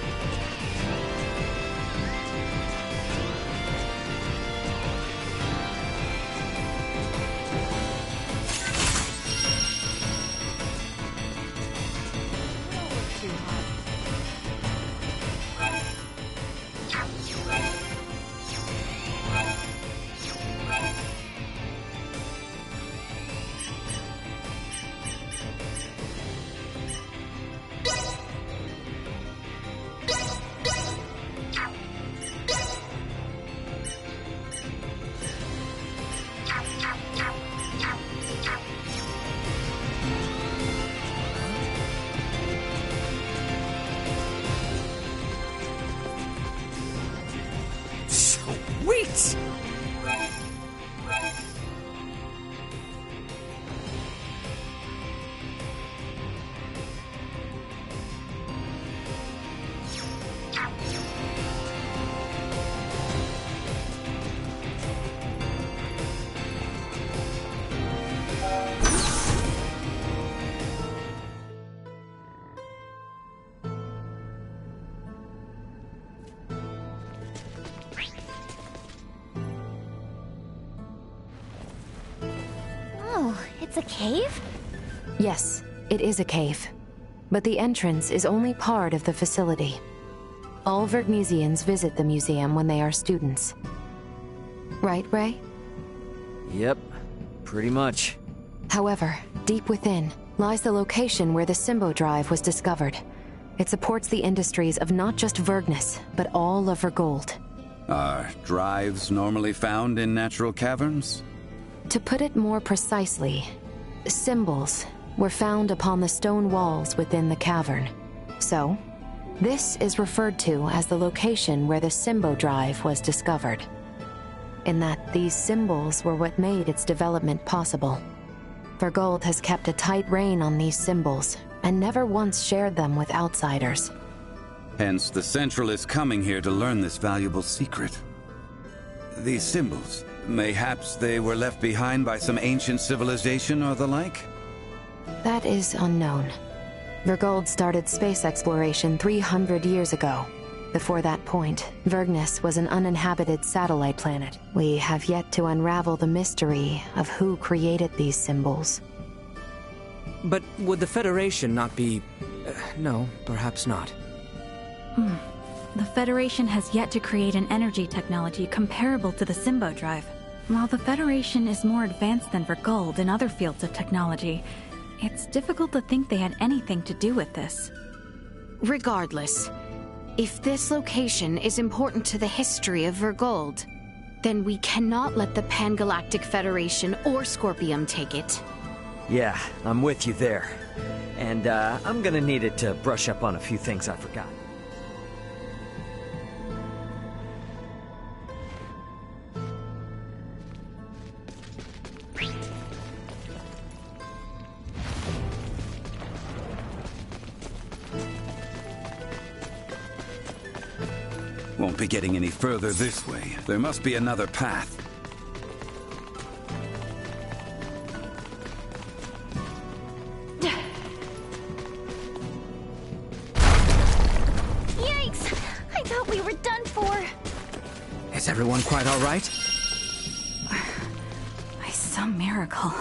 Speaker 6: it's a cave?
Speaker 4: Yes, it is a cave. But the entrance is only part of the facility. All Vergnesians visit the museum when they are students. Right, Ray?
Speaker 1: Yep, pretty much.
Speaker 4: However, deep within lies the location where the Symbo Drive was discovered. It supports the industries of not just Vergnus, but all of Vergold.
Speaker 9: Are drives normally found in natural caverns?
Speaker 4: To put it more precisely, symbols were found upon the stone walls within the cavern. So, this is referred to as the location where the Symbo Drive was discovered. In that these symbols were what made its development possible. Vergold has kept a tight rein on these symbols, and never once shared them with outsiders.
Speaker 9: Hence, the Central is coming here to learn this valuable secret. These symbols, mayhaps they were left behind by some ancient civilization or the like?
Speaker 4: That is unknown. Vergold started space exploration 300 years ago. Before that point, Vergnus was an uninhabited satellite planet. We have yet to unravel the mystery of who created these symbols.
Speaker 19: But would the Federation not be... no, perhaps not.
Speaker 8: The Federation has yet to create an energy technology comparable to the Symbo Drive. While the Federation is more advanced than Vergold in other fields of technology, it's difficult to think they had anything to do with this.
Speaker 3: Regardless, if this location is important to the history of Vergold, then we cannot let the Pan-Galactic Federation or Scorpium take it.
Speaker 14: Yeah, I'm with you there. And I'm gonna need it to brush up on a few things I forgot.
Speaker 9: Won't be getting any further this way. There must be another path.
Speaker 6: Yikes! I thought we were done for.
Speaker 19: Is everyone quite all right?
Speaker 8: By some miracle.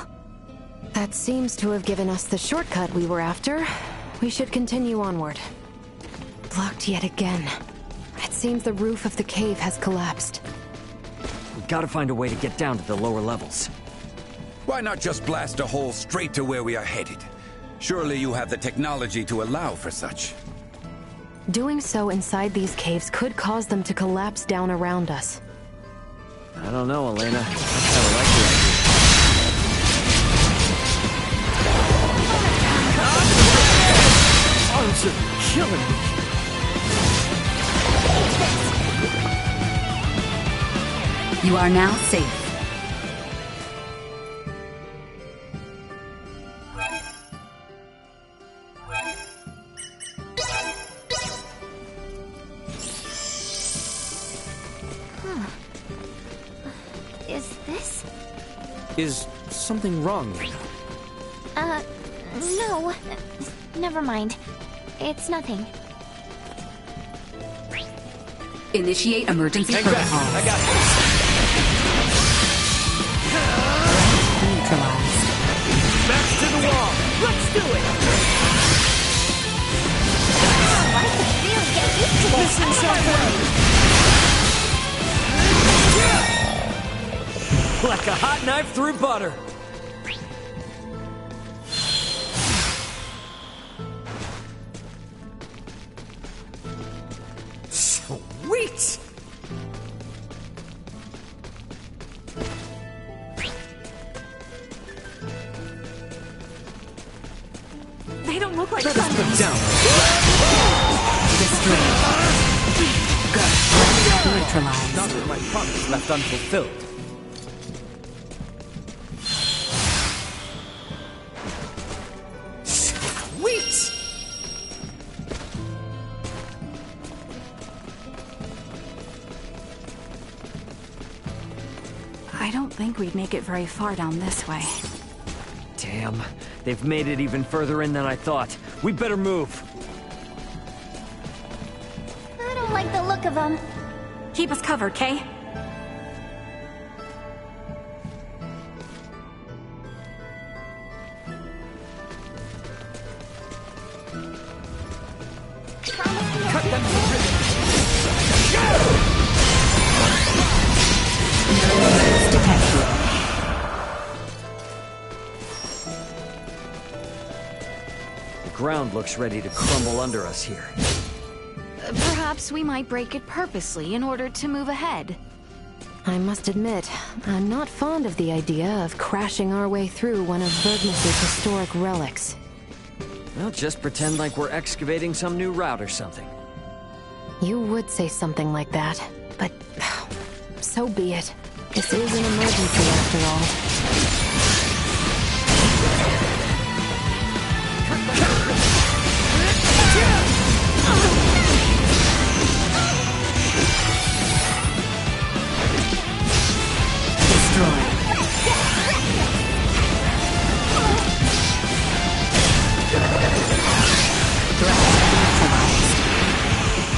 Speaker 4: That seems to have given us the shortcut we were after. We should continue onward. Blocked yet again. It seems the roof of the cave has collapsed.
Speaker 14: We gotta find a way to get down to the lower levels.
Speaker 9: Why not just blast a hole straight to where we are headed? Surely you have the technology to allow for such.
Speaker 4: Doing so inside these caves could cause them to collapse down around us.
Speaker 14: I don't know, Elena. I kinda like the idea. Arms are killing me.
Speaker 10: You are now safe.
Speaker 6: Is this?
Speaker 19: Is something wrong, Lena?
Speaker 6: No. Never mind. It's nothing.
Speaker 10: Initiate emergency
Speaker 14: Hang back.
Speaker 10: protocol.
Speaker 14: I got this.
Speaker 10: Neutralized.
Speaker 14: Back to the wall. Let's do it.
Speaker 6: Oh, I can really get used to this.
Speaker 14: Like a hot knife through butter. Sweet!
Speaker 8: They don't look like
Speaker 19: Let us put down.
Speaker 10: Destroyed. Neutralized.
Speaker 14: Not with my promise left unfulfilled. Sweet!
Speaker 8: I don't think we'd make it very far down this way.
Speaker 14: Damn, they've made it even further in than I thought. We better move.
Speaker 6: I don't like the look of them.
Speaker 8: Keep us covered, Kay?
Speaker 12: Cut them to ribbons!
Speaker 1: The ground looks ready to crumble under us here.
Speaker 3: Perhaps we might break it purposely in order to move ahead.
Speaker 4: I must admit, I'm not fond of the idea of crashing our way through one of Vergnus's historic relics.
Speaker 1: Well, just pretend like we're excavating some new route or something.
Speaker 4: You would say something like that, but so be it. This is an emergency after all.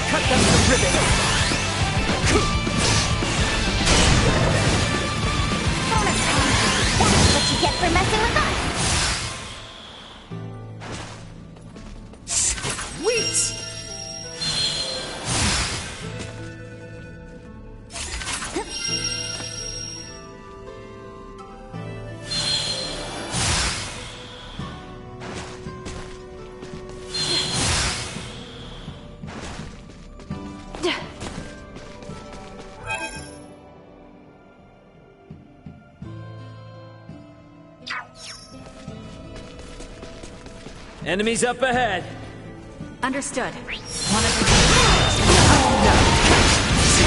Speaker 12: Cut them to ribbons!
Speaker 6: Bonus time! That's what you get for messing with us!
Speaker 12: Sweet!
Speaker 14: Enemies up ahead.
Speaker 8: Understood.
Speaker 14: See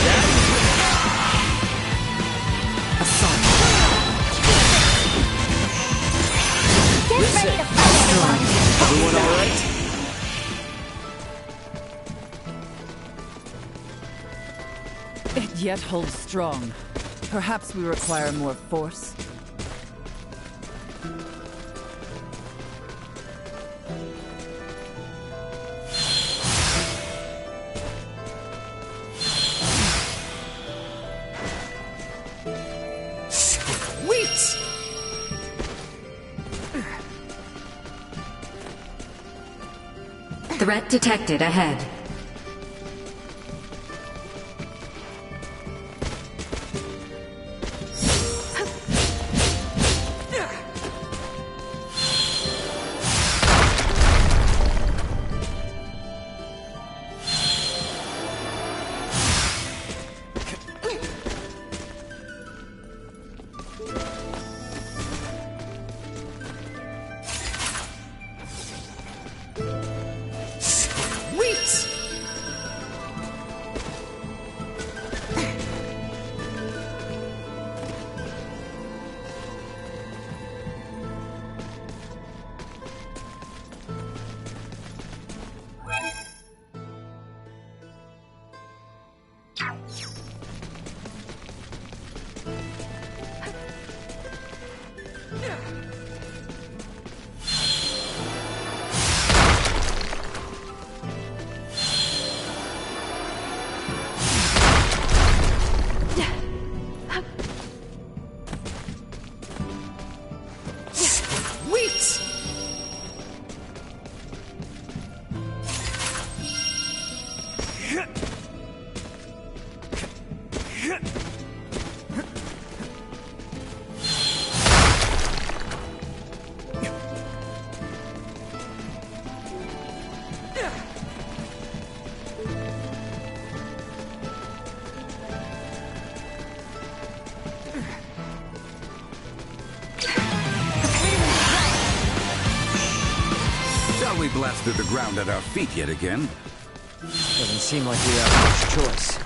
Speaker 14: that?
Speaker 6: Get ready to fight, everyone!
Speaker 14: Everyone all right?
Speaker 18: It yet holds strong. Perhaps we require more force.
Speaker 10: Threat detected ahead.
Speaker 9: We blasted the ground at our feet yet again.
Speaker 1: Doesn't seem like we have much choice.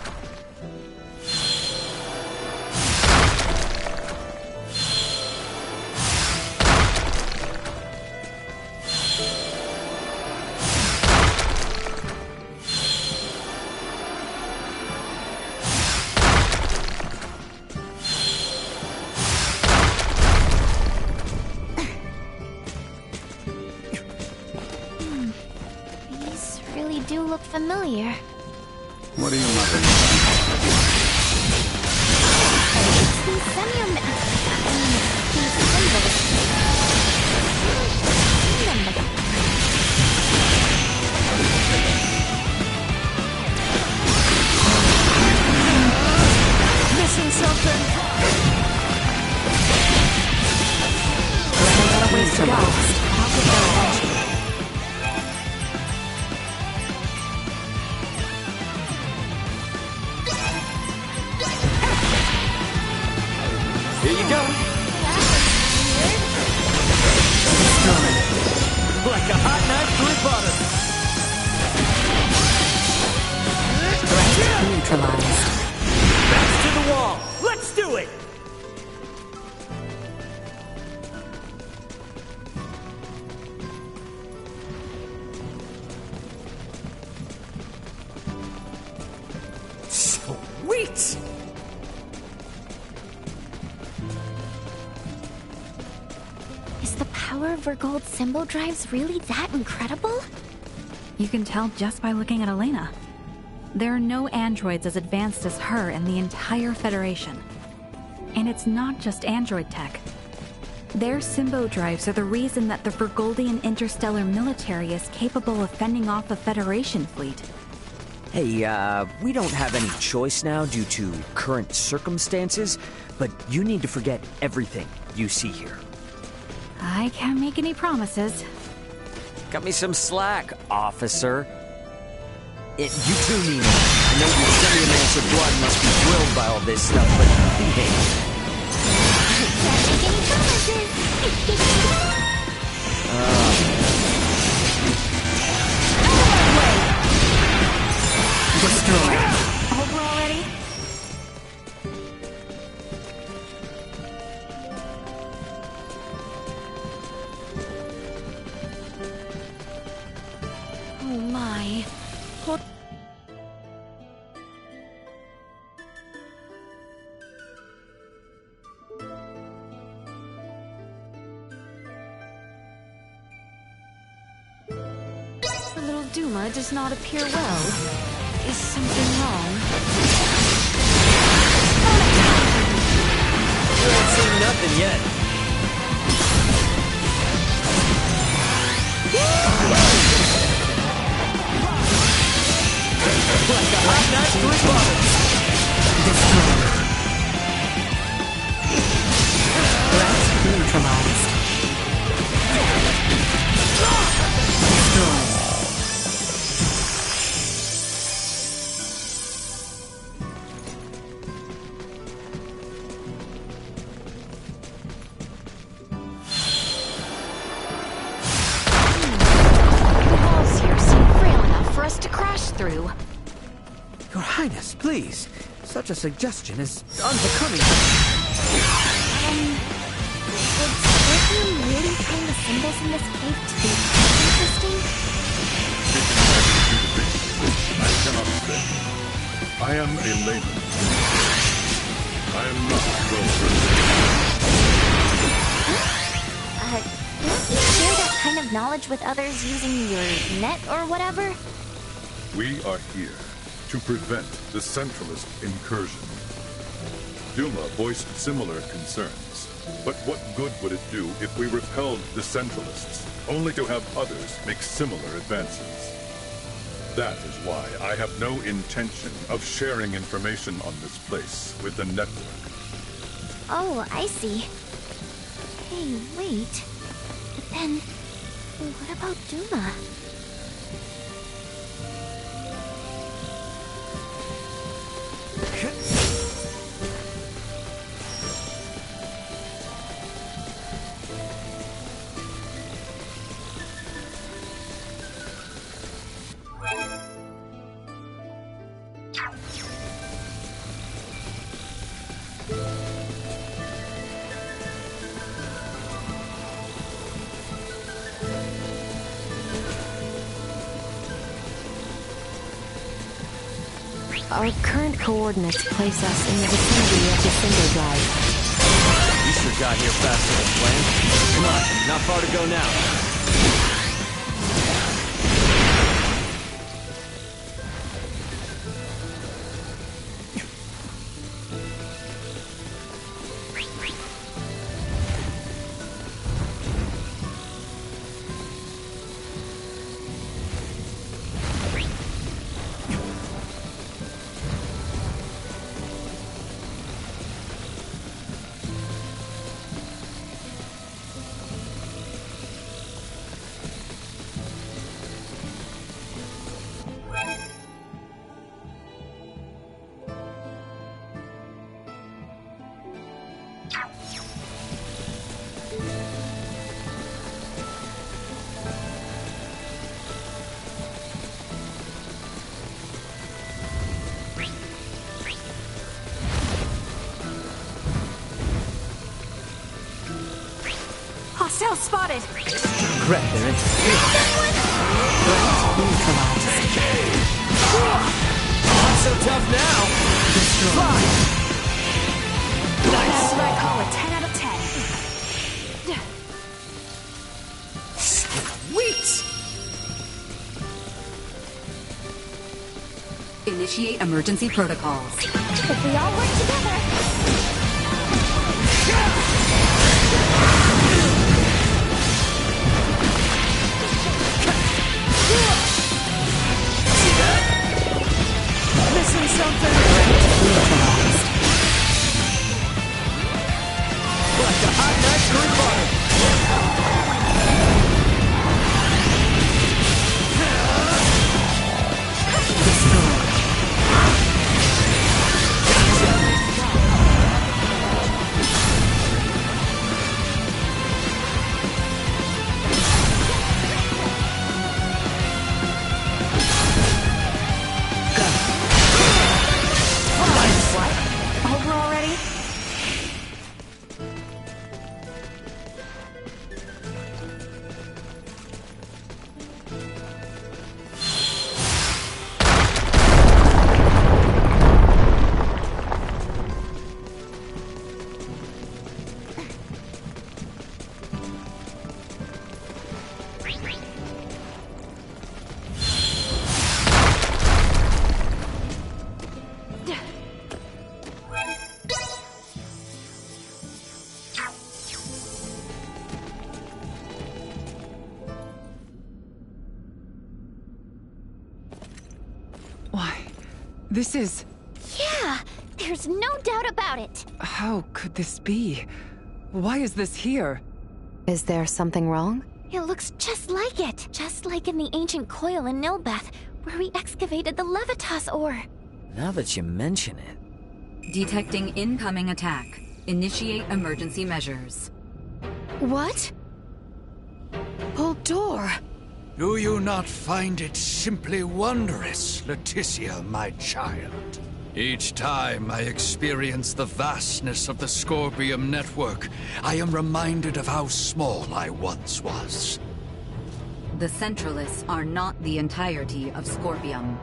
Speaker 6: Familiar.
Speaker 9: What are you muttering?
Speaker 6: It's these symbols.
Speaker 14: like a hot knife through butter.
Speaker 10: Threat neutralized.
Speaker 14: Backs to the wall. Let's do it! Sweet!
Speaker 6: Is the power of Vergold's symbol drives really that incredible?
Speaker 8: You can tell just by looking at Elena. There are no androids as advanced as her in the entire Federation. And it's not just android tech. Their Symbo drives are the reason that the Vergoldian interstellar military is capable of fending off a Federation fleet.
Speaker 14: Hey, we don't have any choice now due to current circumstances, but you need to forget everything you see here.
Speaker 8: I can't make any promises.
Speaker 14: Cut me some slack, officer. You too, Nina. I know your semi-amounts of blood must be thrilled by all this stuff, but behave.
Speaker 6: Can't make any promises.
Speaker 8: Destroy. Over already?
Speaker 3: Oh my. Hold. The little Duma does not appear well. Is something wrong?
Speaker 14: You haven't seen nothing yet. Like a hot knife through butter.
Speaker 10: Threat neutralized. Destroy.
Speaker 3: The walls here seem frail enough for us to crash through.
Speaker 14: Your Highness, please. Such a suggestion is unbecoming.
Speaker 6: Would Scorpion really find the symbols in this cave to be interesting?
Speaker 2: I cannot say. I am a layman. I am not well-versed.
Speaker 6: Don't you share that kind of knowledge with others using your net or whatever?
Speaker 2: We are here to prevent the Centralist incursion. Duma voiced similar concerns, but what good would it do if we repelled the Centralists, only to have others make similar advances? That is why I have no intention of sharing information on this place with the network.
Speaker 6: Oh, I see. Hey, wait. But then, what about Duma?
Speaker 4: Our current coordinates place us in the vicinity of the Cinder Drive.
Speaker 14: You sure got here faster than planned. Come on, not far to go now.
Speaker 6: Hostile spotted!
Speaker 12: Regret their interference. Not so tough now. Fly!
Speaker 6: That's what I call a 10 out of 10.
Speaker 12: Sweet!
Speaker 10: Initiate emergency protocols.
Speaker 6: If we all work together...
Speaker 12: See that? Missing something? Like a hot knife through butter.
Speaker 6: Over already?
Speaker 18: Why, this is...
Speaker 6: Yeah, there's no doubt about it.
Speaker 18: How could this be? Why is this here?
Speaker 4: Is there something wrong?
Speaker 6: It looks just like it. Just like in the ancient coil in Nilbeth, where we excavated the Levitas ore.
Speaker 14: Now that you mention it...
Speaker 10: Detecting incoming attack. Initiate emergency measures.
Speaker 3: What? Old door.
Speaker 12: Do you not find it simply wondrous, Leticia, my child? Each time I experience the vastness of the Scorpium network, I am reminded of how small I once was.
Speaker 10: The Centralists are not the entirety of Scorpium.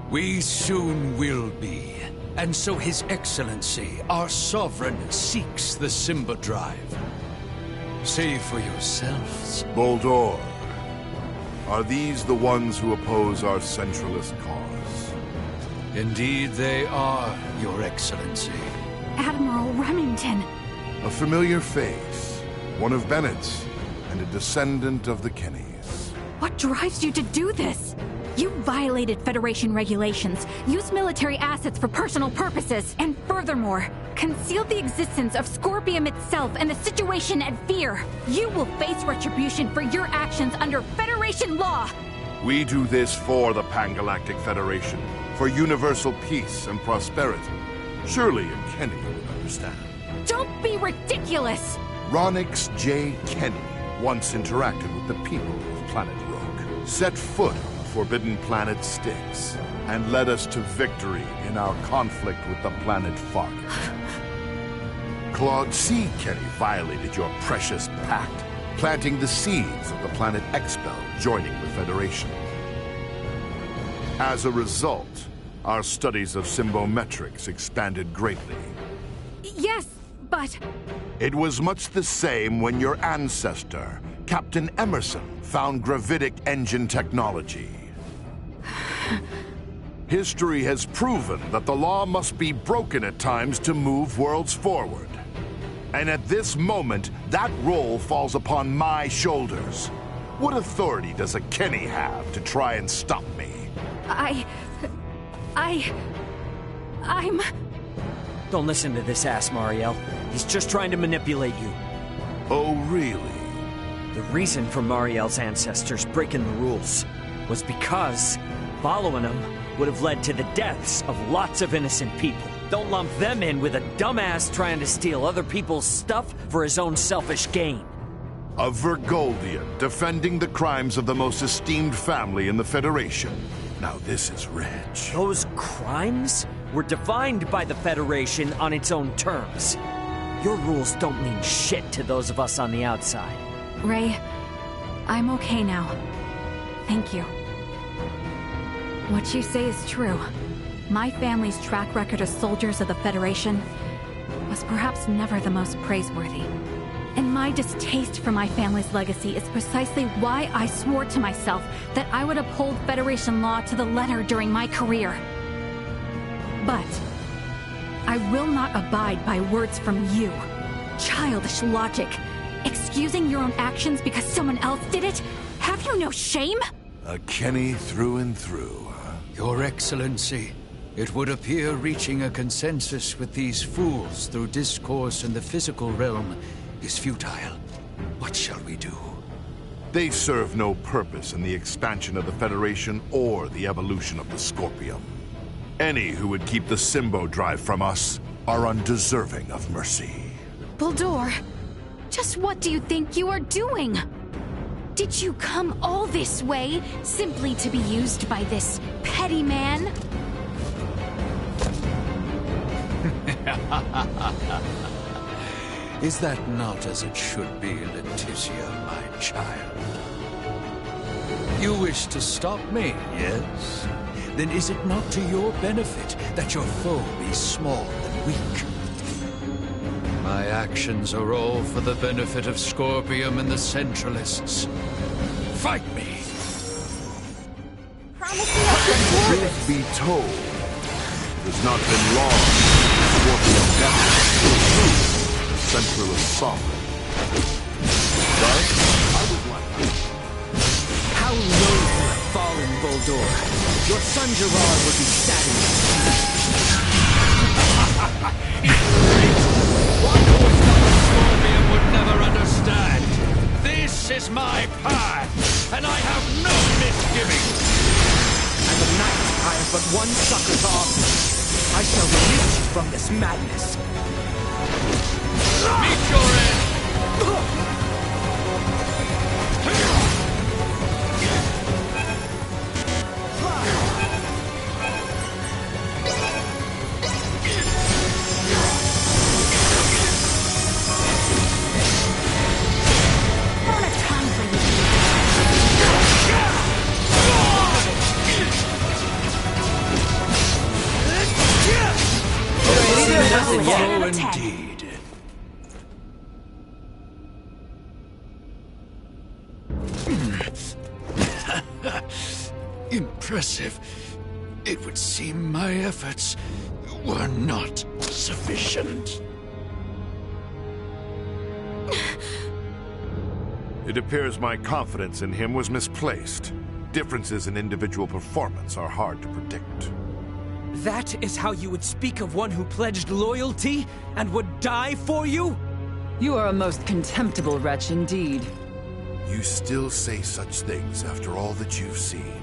Speaker 12: We soon will be, and so His Excellency, our Sovereign, seeks the Simba Drive. See for yourselves.
Speaker 20: Boldor, are these the ones who oppose our centralist cause?
Speaker 12: Indeed they are, Your Excellency.
Speaker 6: Admiral Remington.
Speaker 20: A familiar face, one of Bennett's, and a descendant of the Kennys.
Speaker 6: What drives you to do this? You violated Federation regulations, used military assets for personal purposes, and furthermore, concealed the existence of Scorpium itself and the situation at Fear. You will face retribution for your actions under Federation law!
Speaker 20: We do this for the Pan-Galactic Federation, for universal peace and prosperity. Surely a Kenny would understand.
Speaker 6: Don't be ridiculous!
Speaker 20: Ronix J. Kenny once interacted with the people of Planet Rook, set foot on the forbidden planet Styx, and led us to victory in our conflict with the planet Fargate. Claude C. Kenny violated your precious pact, planting the seeds of the planet Expel joining the Federation. As a result, our studies of symbometrics expanded greatly.
Speaker 6: Yes, but...
Speaker 20: It was much the same when your ancestor, Captain Emerson, found gravitic engine technology. History has proven that the law must be broken at times to move worlds forward. And at this moment, that role falls upon my shoulders. What authority does a Kenny have to try and stop me?
Speaker 6: I'm...
Speaker 14: Don't listen to this ass, Mariel. He's just trying to manipulate you.
Speaker 20: Oh, really?
Speaker 14: The reason for Mariel's ancestors breaking the rules was because following them would have led to the deaths of lots of innocent people. Don't lump them in with a dumbass trying to steal other people's stuff for his own selfish gain.
Speaker 20: A Vergoldian defending the crimes of the most esteemed family in the Federation. Now this is rich.
Speaker 14: Those crimes were defined by the Federation on its own terms. Your rules don't mean shit to those of us on the outside.
Speaker 8: Ray, I'm okay now. Thank you. What you say is true. My family's track record as soldiers of the Federation was perhaps never the most praiseworthy. And my distaste for my family's legacy is precisely why I swore to myself that I would uphold Federation law to the letter during my career. But I will not abide by words from you. Childish logic. Excusing your own actions because someone else did it? Have you no shame?
Speaker 20: A Kenny through and through, huh?
Speaker 12: Your Excellency, it would appear reaching a consensus with these fools through discourse in the physical realm is futile. What shall we do?
Speaker 20: They serve no purpose in the expansion of the Federation or the evolution of the Scorpium. Any who would keep the Symbo Drive from us are undeserving of mercy.
Speaker 3: Buldur, just what do you think you are doing? Did you come all this way simply to be used by this petty man?
Speaker 12: Is that not as it should be, Leticia, my child? You wish to stop me, yes? Then is it not to your benefit that your foe be small and weak? My actions are all for the benefit of Scorpium and the Centralists. Fight me!
Speaker 20: Truth be told, it has not been long since Scorpium Network will prove Centralist sovereign. But I would like
Speaker 14: How low you have fallen, Buldur. Your son Gerard would be saddened.
Speaker 12: One who was not a Scorpion would never understand. This is my path, and I have no misgivings.
Speaker 14: And tonight, I have but one succor to offer. I shall release you from this madness.
Speaker 12: Meet your end!
Speaker 14: Oh,
Speaker 12: indeed. Impressive. It would seem my efforts were not sufficient.
Speaker 20: It appears my confidence in him was misplaced. Differences in individual performance are hard to predict.
Speaker 14: That is how you would speak of one who pledged loyalty and would die for you?
Speaker 18: You are a most contemptible wretch indeed.
Speaker 20: You still say such things after all that you've seen.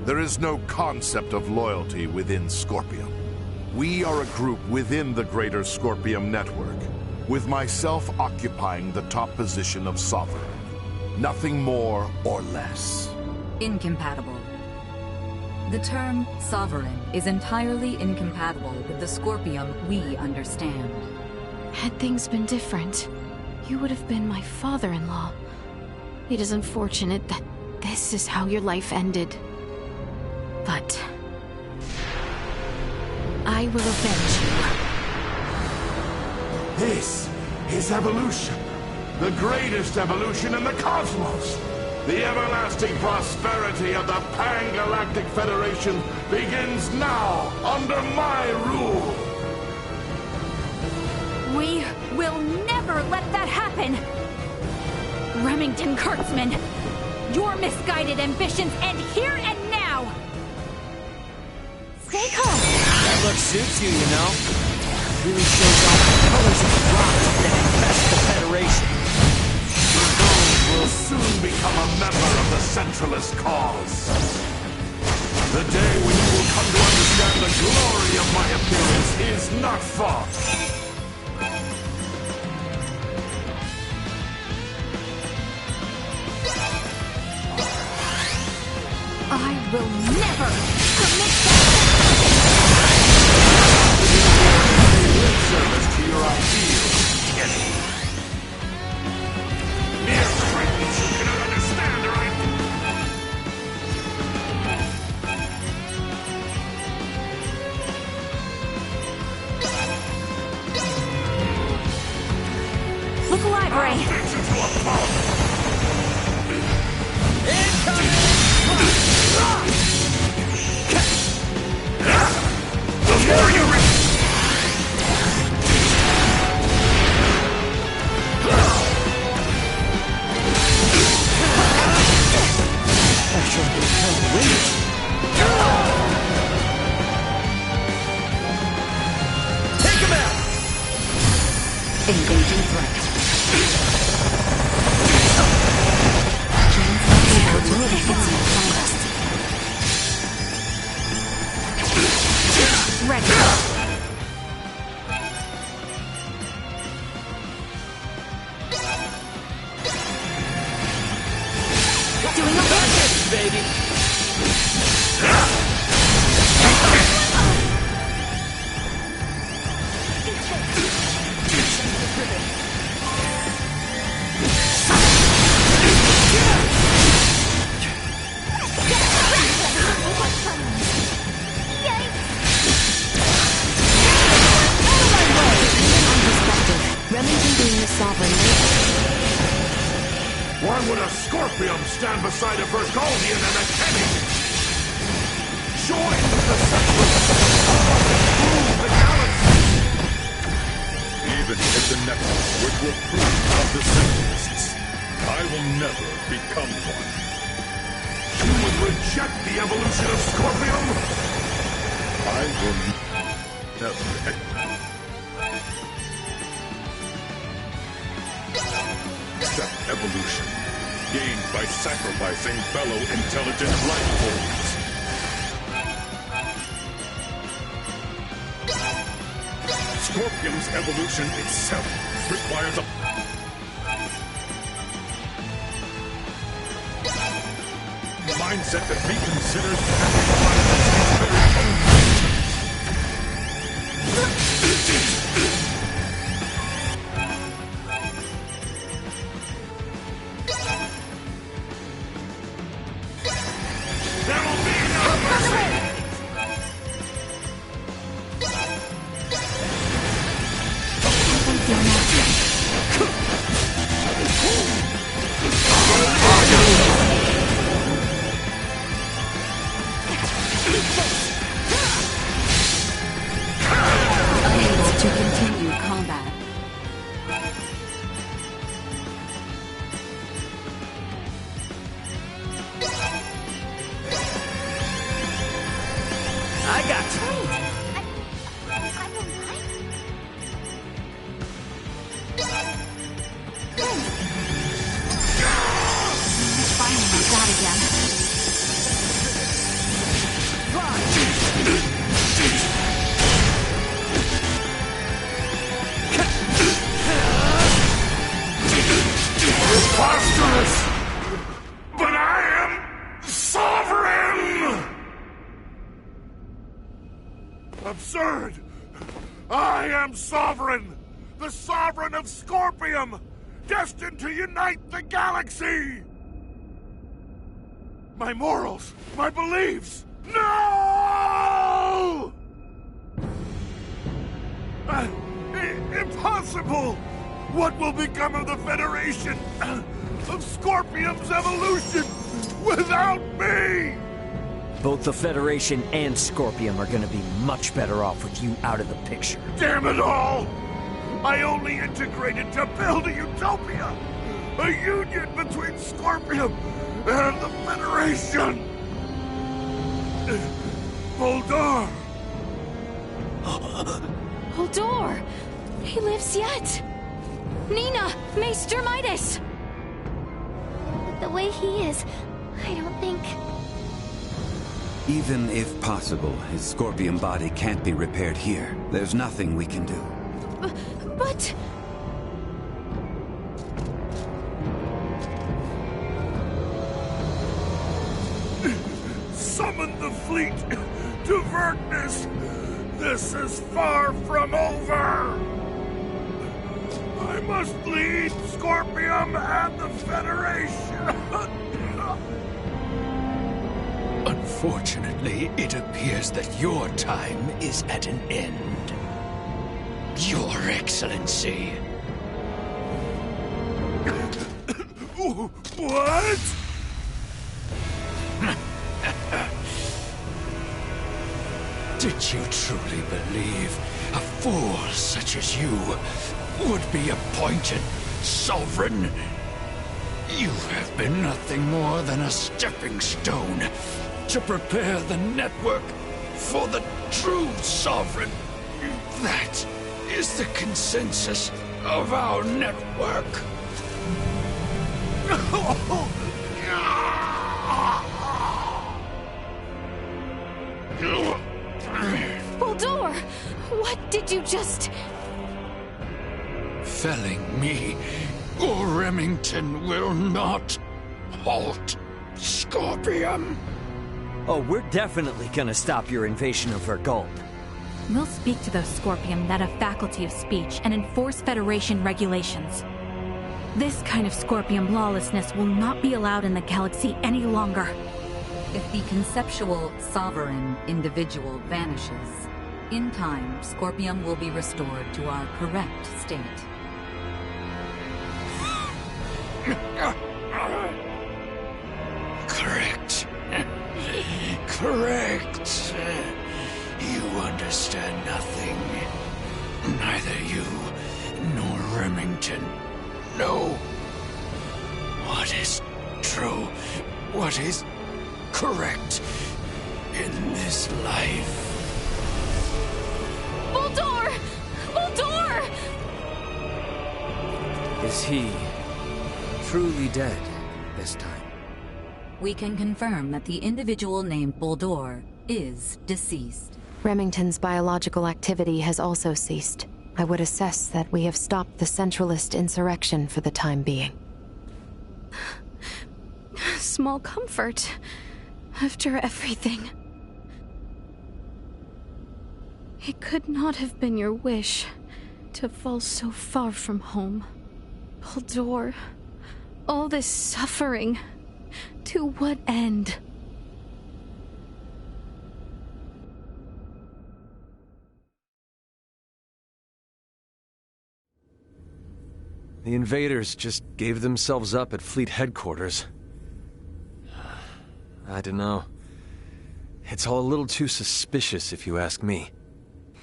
Speaker 20: There is no concept of loyalty within Scorpium. We are a group within the greater Scorpium network, with myself occupying the top position of Sovereign. Nothing more or less.
Speaker 10: Incompatible. The term sovereign is entirely incompatible with the Scorpium we understand.
Speaker 3: Had things been different, you would have been my father-in-law. It is unfortunate that this is how your life ended. But I will avenge you.
Speaker 20: This is evolution. The greatest evolution in the cosmos. The everlasting prosperity of the Pan-Galactic Federation begins now under my rule.
Speaker 8: We will never let that happen! Remington Kurtzman, your misguided ambitions end here and now! Stay calm!
Speaker 14: That look suits you, you know. Really shows off the colors of the rock that infest the Federation.
Speaker 20: Will soon become a member of the Centralist cause. The day when you will come to understand the glory of my appearance is not far.
Speaker 8: I will never commit
Speaker 20: Lip service to your ideals, Kenny. Mere
Speaker 6: fray.
Speaker 20: Before you
Speaker 14: Take him out!
Speaker 10: Engaging threat.
Speaker 6: Ready. Doing a hundred,
Speaker 14: baby.
Speaker 20: Why would a Scorpium stand beside a Vergoldian and a Kenny? Join the Central! Rule the galaxy!
Speaker 2: Even if the Nexus were to approve of the Symbolists, I will never become one.
Speaker 20: You would reject the evolution of Scorpium?
Speaker 2: I will never. Accept evolution, gained by sacrificing fellow intelligent life forms. Scorpium's evolution itself requires a mindset that reconsiders its very own.
Speaker 10: To continue combat.
Speaker 14: I got you.
Speaker 6: Finally got again.
Speaker 20: Preposterous! But I am sovereign! Absurd! I am sovereign! The sovereign of Scorpium! Destined to unite the galaxy! My morals, my beliefs! No! Impossible! What will become of the Federation? Of Scorpium's evolution without me?
Speaker 14: Both the Federation and Scorpium are gonna be much better off with you out of the picture.
Speaker 20: Damn it all! I only integrated to build a utopia! A union between Scorpium and the Federation! Voldar!
Speaker 3: Holdor! He lives yet! Nina! Maester Midas!
Speaker 6: The way he is, I don't think...
Speaker 9: Even if possible, his Scorpion body can't be repaired here. There's nothing we can do.
Speaker 3: But...
Speaker 20: Summon the fleet to Vergnis! This is far from over! I must lead Scorpium and the Federation!
Speaker 12: Unfortunately, it appears that your time is at an end. Your Excellency. What? Did you truly believe a fool such as you would be appointed sovereign? You have been nothing more than a stepping stone to prepare the network for the true sovereign. That is the consensus of our network.
Speaker 3: Baldur! What did you just...
Speaker 12: Felling me, or Remington will not halt Scorpium.
Speaker 14: Oh, we're definitely gonna stop your invasion of Vergold.
Speaker 8: We'll speak to those Scorpium that have faculty of speech and enforce Federation regulations. This kind of Scorpium lawlessness will not be allowed in the galaxy any longer.
Speaker 10: If the conceptual sovereign individual vanishes, in time, Scorpium will be restored to our correct state.
Speaker 12: Correct. Correct. You understand nothing. Neither you nor Remington know what is true, what is correct in this life.
Speaker 3: Baldur! Baldur!
Speaker 19: Is he truly dead this time?
Speaker 10: We can confirm that the individual named Baldur is deceased.
Speaker 4: Remington's biological activity has also ceased. I would assess that we have stopped the Centralist insurrection for the time being.
Speaker 3: Small comfort. After everything. It could not have been your wish to fall so far from home. Baldur, all this suffering, to what end?
Speaker 19: The invaders just gave themselves up at Fleet headquarters. I don't know. It's all a little too suspicious, if you ask me.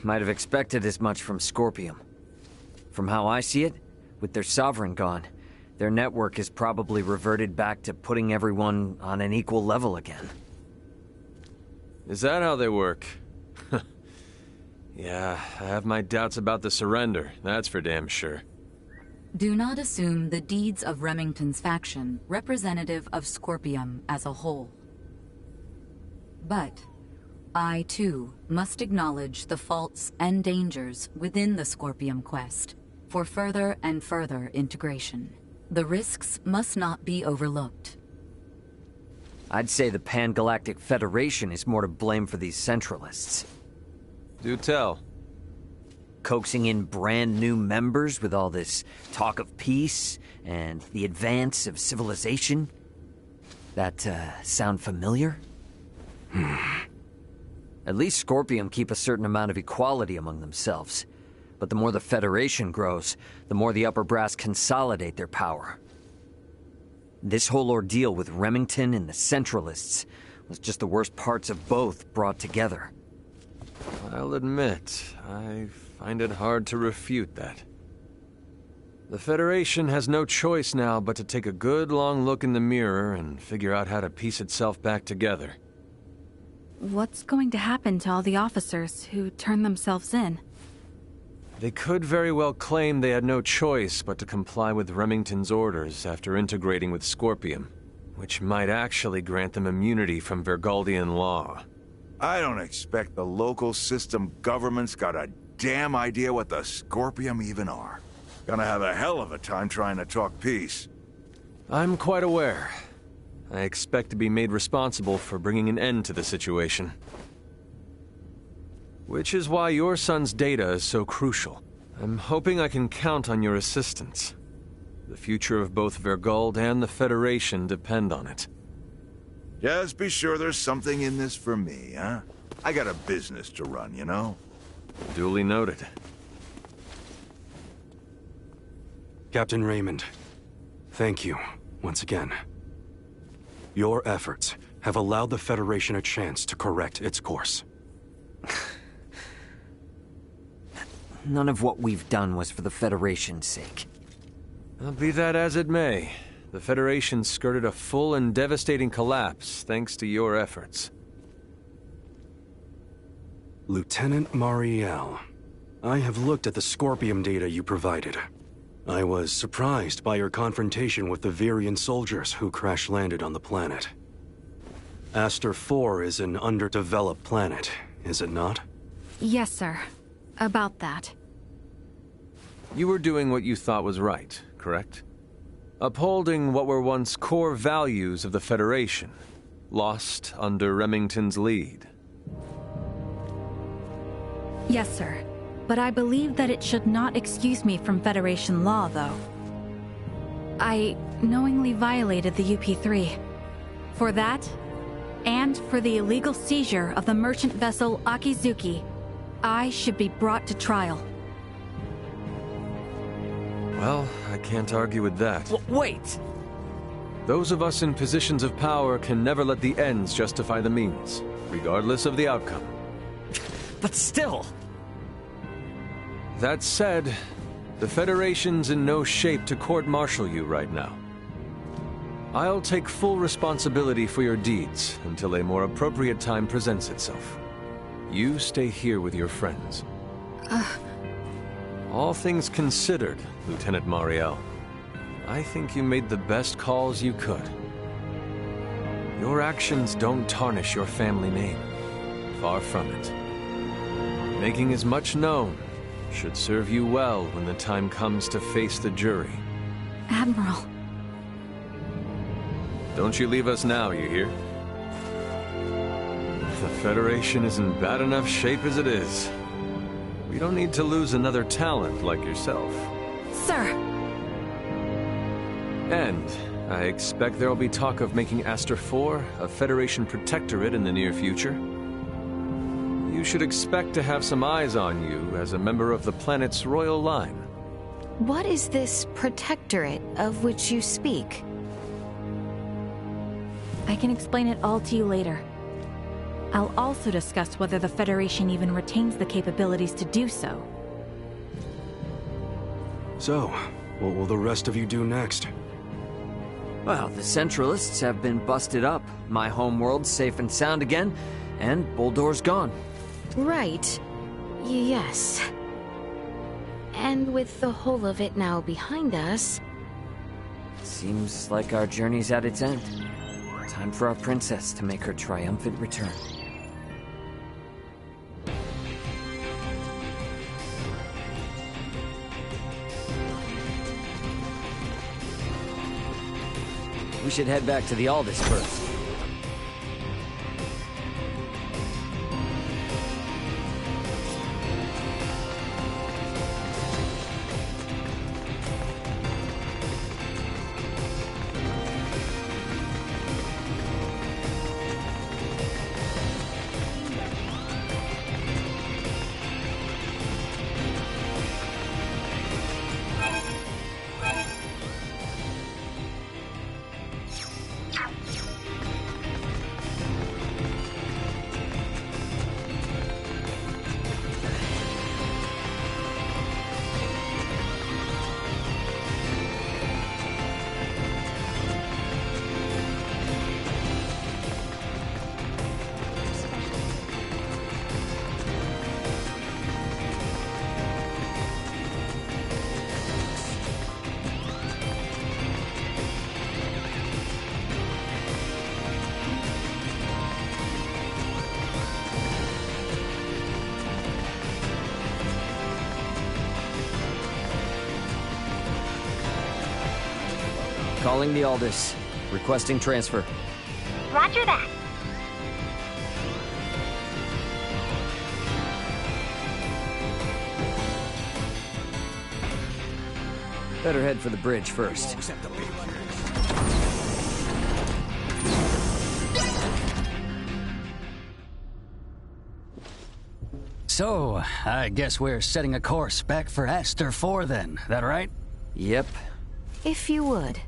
Speaker 1: Might have expected as much from Scorpium. From how I see it, with their sovereign gone, their network is probably reverted back to putting everyone on an equal level again.
Speaker 19: Is that how they work? Yeah, I have my doubts about the surrender, that's for damn sure.
Speaker 10: Do not assume the deeds of Remington's faction representative of Scorpium as a whole. But I, too, must acknowledge the faults and dangers within the Scorpium quest for further and further integration. The risks must not be overlooked.
Speaker 1: I'd say the Pan-Galactic Federation is more to blame for these Centralists.
Speaker 19: Do tell.
Speaker 1: Coaxing in brand new members with all this talk of peace and the advance of civilization. That, sound familiar? At least Scorpium keep a certain amount of equality among themselves. But the more the Federation grows, the more the upper brass consolidate their power. This whole ordeal with Remington and the Centralists was just the worst parts of both brought together.
Speaker 19: I'll admit, I find it hard to refute that. The Federation has no choice now but to take a good long look in the mirror and figure out how to piece itself back together.
Speaker 8: What's going to happen to all the officers who turned themselves in?
Speaker 19: They could very well claim they had no choice but to comply with Remington's orders after integrating with Scorpium, which might actually grant them immunity from Vergoldian law.
Speaker 13: I don't expect the local system government's got a damn idea what the Scorpium even are. Gonna have a hell of a time trying to talk peace.
Speaker 19: I'm quite aware. I expect to be made responsible for bringing an end to the situation. Which is why your son's data is so crucial. I'm hoping I can count on your assistance. The future of both Vergold and the Federation depend on it.
Speaker 13: Just be sure there's something in this for me, huh? I got a business to run, you know?
Speaker 19: Duly noted.
Speaker 21: Captain Raymond, thank you.
Speaker 7: once again. Your efforts have allowed the Federation a chance to correct its course.
Speaker 1: None of what we've done was for the Federation's sake.
Speaker 19: Well, be that as it may, the Federation skirted a full and devastating collapse thanks to your efforts.
Speaker 7: Lieutenant Mariel, I have looked at the Scorpium data you provided. I was surprised by your confrontation with the Virian soldiers who crash-landed on the planet. Aster 4 is an underdeveloped planet, is it not?
Speaker 8: Yes, sir. About that.
Speaker 19: You were doing what you thought was right, correct? Upholding what were once core values of the Federation, lost under Remington's lead.
Speaker 8: Yes, sir. But I believe that it should not excuse me from Federation law, though. I knowingly violated the UP-3. For that, and for the illegal seizure of the merchant vessel Akizuki, I should be brought to trial.
Speaker 19: Well, I can't argue with that.
Speaker 1: Wait!
Speaker 19: Those of us in positions of power can never let the ends justify the means, regardless of the outcome.
Speaker 1: But still!
Speaker 19: That said, the Federation's in no shape to court-martial you right now. I'll take full responsibility for your deeds until a more appropriate time presents itself. You stay here with your friends. All things considered, Lieutenant Mariel, I think you made the best calls you could. Your actions don't tarnish your family name. Far from it. Making as much known should serve you well when the time comes to face the jury.
Speaker 8: Admiral.
Speaker 19: Don't you leave us now, you hear? The Federation is in bad enough shape as it is. We don't need to lose another talent like yourself.
Speaker 8: Sir!
Speaker 19: And I expect there'll be talk of making Aster 4 a Federation protectorate in the near future. You should expect to have some eyes on you as a member of the planet's royal line.
Speaker 4: What is this protectorate of which you speak?
Speaker 8: I can explain it all to you later. I'll also discuss whether the Federation even retains the capabilities to do so.
Speaker 7: So, what will the rest of you do next?
Speaker 1: Well, the Centralists have been busted up, my homeworld's safe and sound again, and Buldor's gone.
Speaker 4: Right. Yes. And with the whole of it now behind us...
Speaker 1: Seems like our journey's at its end. Time for our princess to make her triumphant return. We should head back to the Aldous first. Calling the Aldous. Requesting transfer.
Speaker 15: Roger that.
Speaker 1: Better head for the bridge first.
Speaker 21: So, I guess we're setting a course back for Aster 4 then, that right?
Speaker 1: Yep.
Speaker 4: If you would.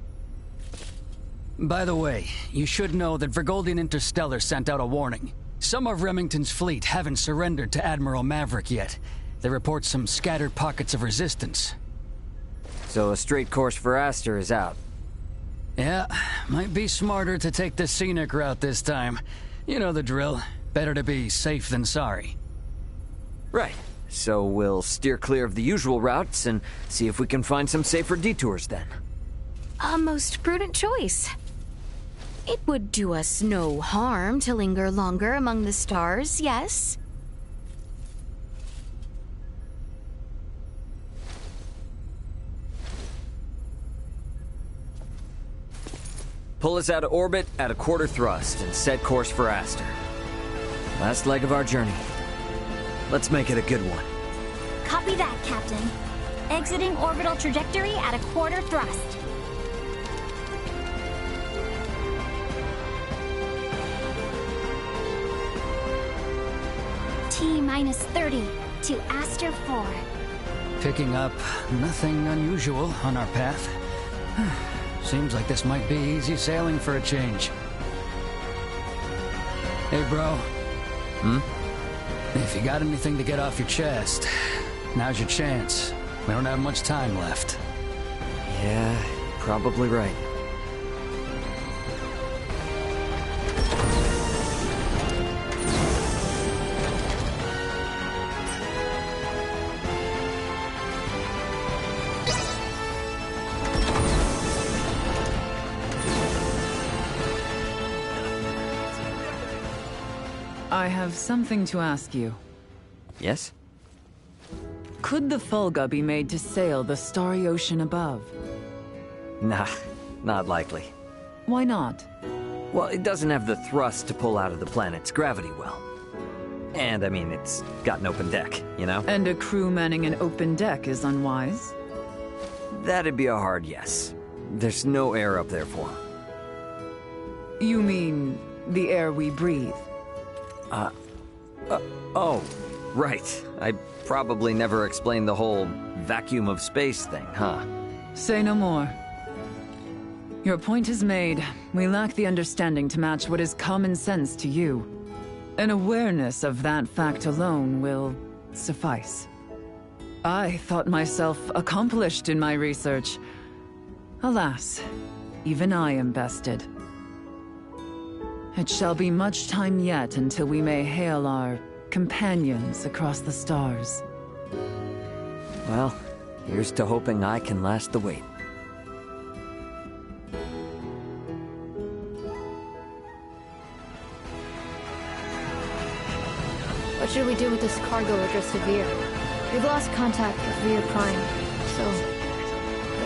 Speaker 21: By the way, you should know that Vergoldian Interstellar sent out a warning. Some of Remington's fleet haven't surrendered to Admiral Maverick yet. They report some scattered pockets of resistance.
Speaker 1: So a straight course for Aster is out.
Speaker 21: Yeah, might be smarter to take the scenic route this time. You know the drill. Better to be safe than sorry.
Speaker 1: Right. So we'll steer clear of the usual routes and see if we can find some safer detours then.
Speaker 3: A most prudent choice. It would do us no harm to linger longer among the stars, yes?
Speaker 1: Pull us out of orbit at a quarter thrust and set course for Aster. Last leg of our journey. Let's make it a good one.
Speaker 6: Copy that, Captain. Exiting orbital trajectory at a quarter thrust. T-minus 30 to Aster 4.
Speaker 21: Picking up nothing unusual on our path. Seems like this might be easy sailing for a change. Hey, bro. If you got anything to get off your chest, now's your chance. We don't have much time left.
Speaker 1: Yeah, probably right.
Speaker 18: I have something to ask you.
Speaker 1: Yes?
Speaker 18: Could the Fulga be made to sail the starry ocean above?
Speaker 1: Nah, not likely.
Speaker 18: Why not?
Speaker 1: Well, it doesn't have the thrust to pull out of the planet's gravity well. And, I mean, it's got an open deck, you know?
Speaker 18: And a crew manning an open deck is unwise?
Speaker 1: That'd be a hard yes. There's no air up there for 'em.
Speaker 18: You mean the air we breathe?
Speaker 1: Oh, right. I probably never explained the whole vacuum of space thing, huh?
Speaker 18: Say no more. Your point is made. We lack the understanding to match what is common sense to you. An awareness of that fact alone will suffice. I thought myself accomplished in my research. Alas, even I am bested. It shall be much time yet until we may hail our companions across the stars.
Speaker 1: Well, here's to hoping I can last the wait.
Speaker 5: What should we do with this cargo addressed to Veer? We've lost contact with Veer Prime, so...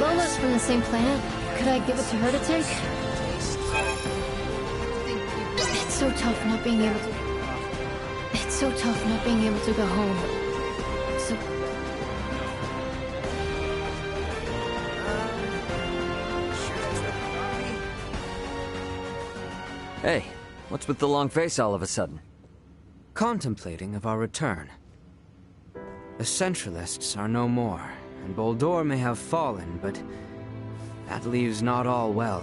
Speaker 5: Lola's from the same planet. Could I give it to her to take? It's so tough not being able to... It's so tough not being able to go home. So...
Speaker 1: Hey, what's with the long face all of a sudden?
Speaker 22: Contemplating of our return. The Centralists are no more, and Boldore may have fallen, but that leaves not all well.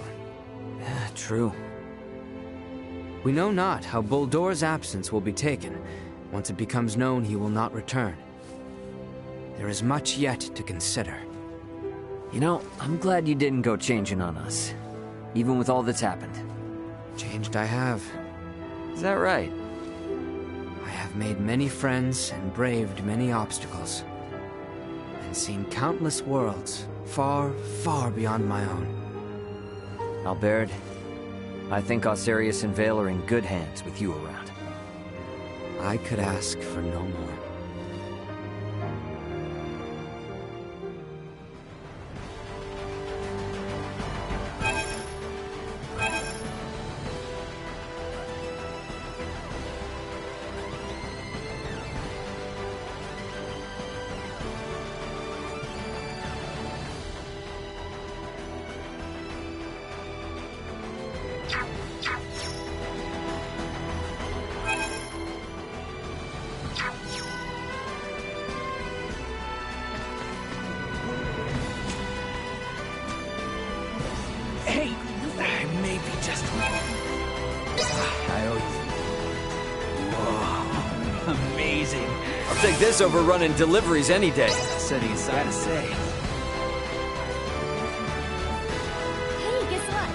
Speaker 1: True.
Speaker 22: We know not how Boldore's absence will be taken. Once it becomes known he will not return. There is much yet to consider.
Speaker 1: You know, I'm glad you didn't go changing on us, even with all that's happened.
Speaker 22: Changed I have.
Speaker 1: Is that right?
Speaker 22: I have made many friends and braved many obstacles. And seen countless worlds, far, far beyond my own.
Speaker 1: Albert, I think Osirius and Vale are in good hands with you around.
Speaker 22: I could ask for no more.
Speaker 14: take this over running deliveries any day.
Speaker 22: Setting aside a say.
Speaker 6: Hey, guess what?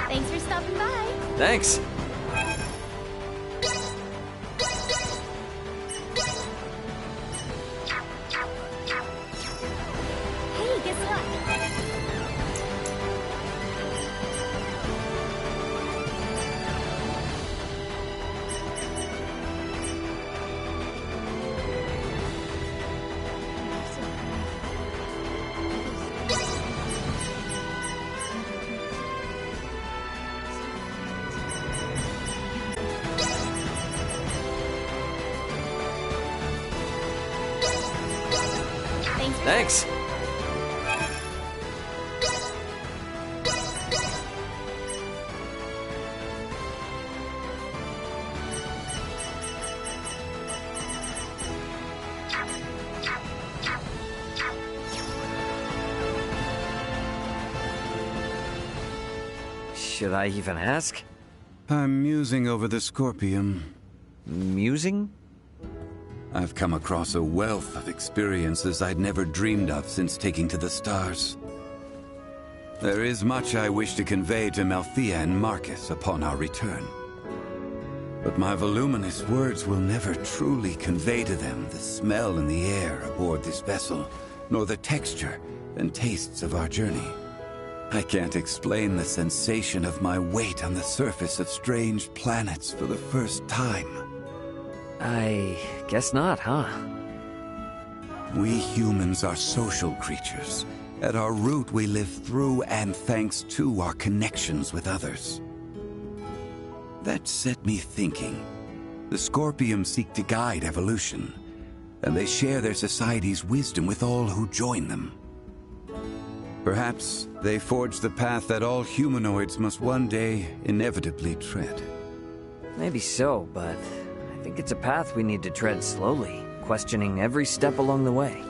Speaker 6: Thanks for stopping by.
Speaker 14: Thanks.
Speaker 6: Hey, guess what?
Speaker 14: Thanks. Should I even ask?
Speaker 9: I'm musing over the Scorpium.
Speaker 14: Musing?
Speaker 9: I've come across a wealth of experiences I'd never dreamed of since taking to the stars. There is much I wish to convey to Malthea and Marcus upon our return. But my voluminous words will never truly convey to them the smell in the air aboard this vessel, nor the texture and tastes of our journey. I can't explain the sensation of my weight on the surface of strange planets for the first time.
Speaker 14: I guess not, huh?
Speaker 9: We humans are social creatures. At our root, we live through and thanks to our connections with others. That set me thinking. The Scorpium seek to guide evolution, and they share their society's wisdom with all who join them. Perhaps they forge the path that all humanoids must one day inevitably tread.
Speaker 14: Maybe so, but I think it's a path we need to tread slowly, questioning every step along the way.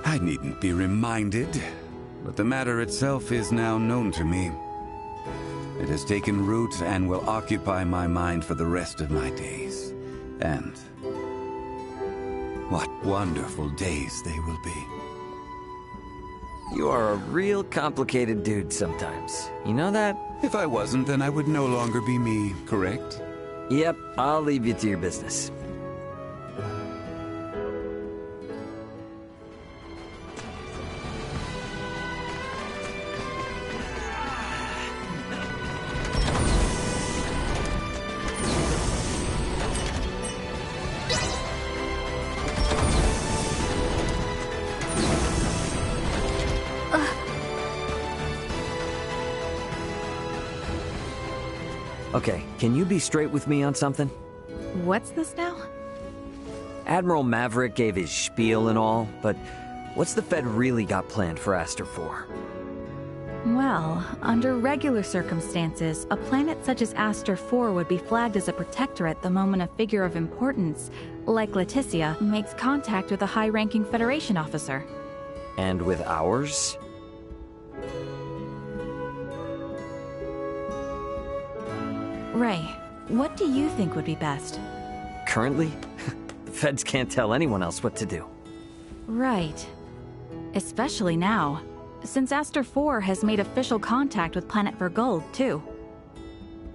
Speaker 9: I needn't be reminded, but the matter itself is now known to me. It has taken root and will occupy my mind for the rest of my days. And what wonderful days they will be.
Speaker 14: You are a real complicated dude sometimes. You know that?
Speaker 9: If I wasn't, then I would no longer be me, correct?
Speaker 14: Yep, I'll leave you to your business. Okay, can you be straight with me on something?
Speaker 8: What's this now?
Speaker 14: Admiral Maverick gave his spiel and all, but what's the Fed really got planned for Aster 4?
Speaker 8: Well, under regular circumstances, a planet such as Aster 4 would be flagged as a protectorate the moment a figure of importance, like Leticia, makes contact with a high-ranking Federation officer.
Speaker 14: And with ours?
Speaker 8: Ray, what do you think would be best?
Speaker 1: currently? The feds can't tell anyone else what to do.
Speaker 8: Right. Especially now, since Aster 4 has made official contact with Planet Vergold, too.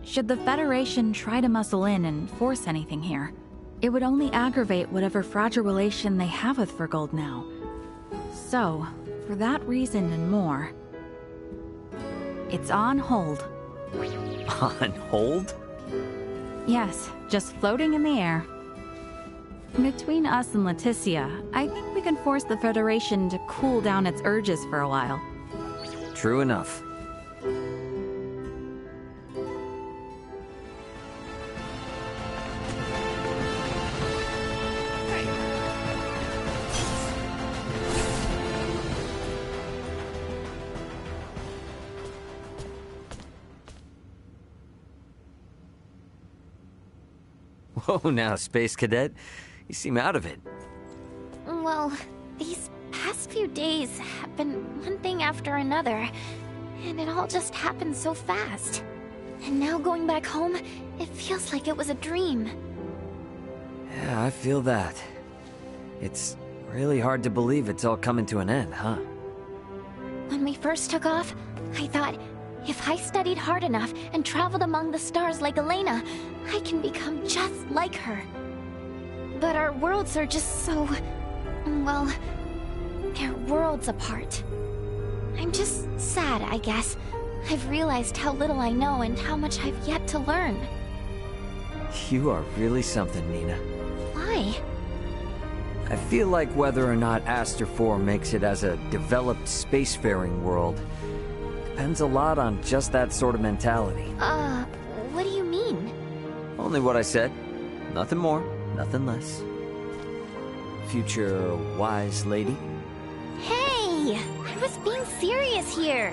Speaker 8: Should the Federation try to muscle in and force anything here, it would only aggravate whatever fragile relation they have with Vergold now. So, for that reason and more, it's on hold.
Speaker 1: On hold?
Speaker 8: Yes, just floating in the air. Between us and Leticia, I think we can force the Federation to cool down its urges for a while.
Speaker 1: True enough. Whoa now, Space Cadet. You seem out of it.
Speaker 6: Well, these past few days have been one thing after another, and it all just happened so fast. And now going back home, it feels like it was a dream.
Speaker 1: Yeah, I feel that. It's really hard to believe it's all coming to an end, huh?
Speaker 6: When we first took off, I thought, if I studied hard enough and traveled among the stars like Elena, I can become just like her. But our worlds are just so... well, they're worlds apart. I'm just sad, I guess. I've realized how little I know and how much I've yet to learn.
Speaker 1: You are really something, Nina.
Speaker 6: Why?
Speaker 1: I feel like whether or not Aster 4 makes it as a developed spacefaring world depends a lot on just that sort of mentality.
Speaker 6: What do you mean?
Speaker 1: Only what I said. Nothing more, nothing less. Future wise lady.
Speaker 6: Hey! I was being serious here!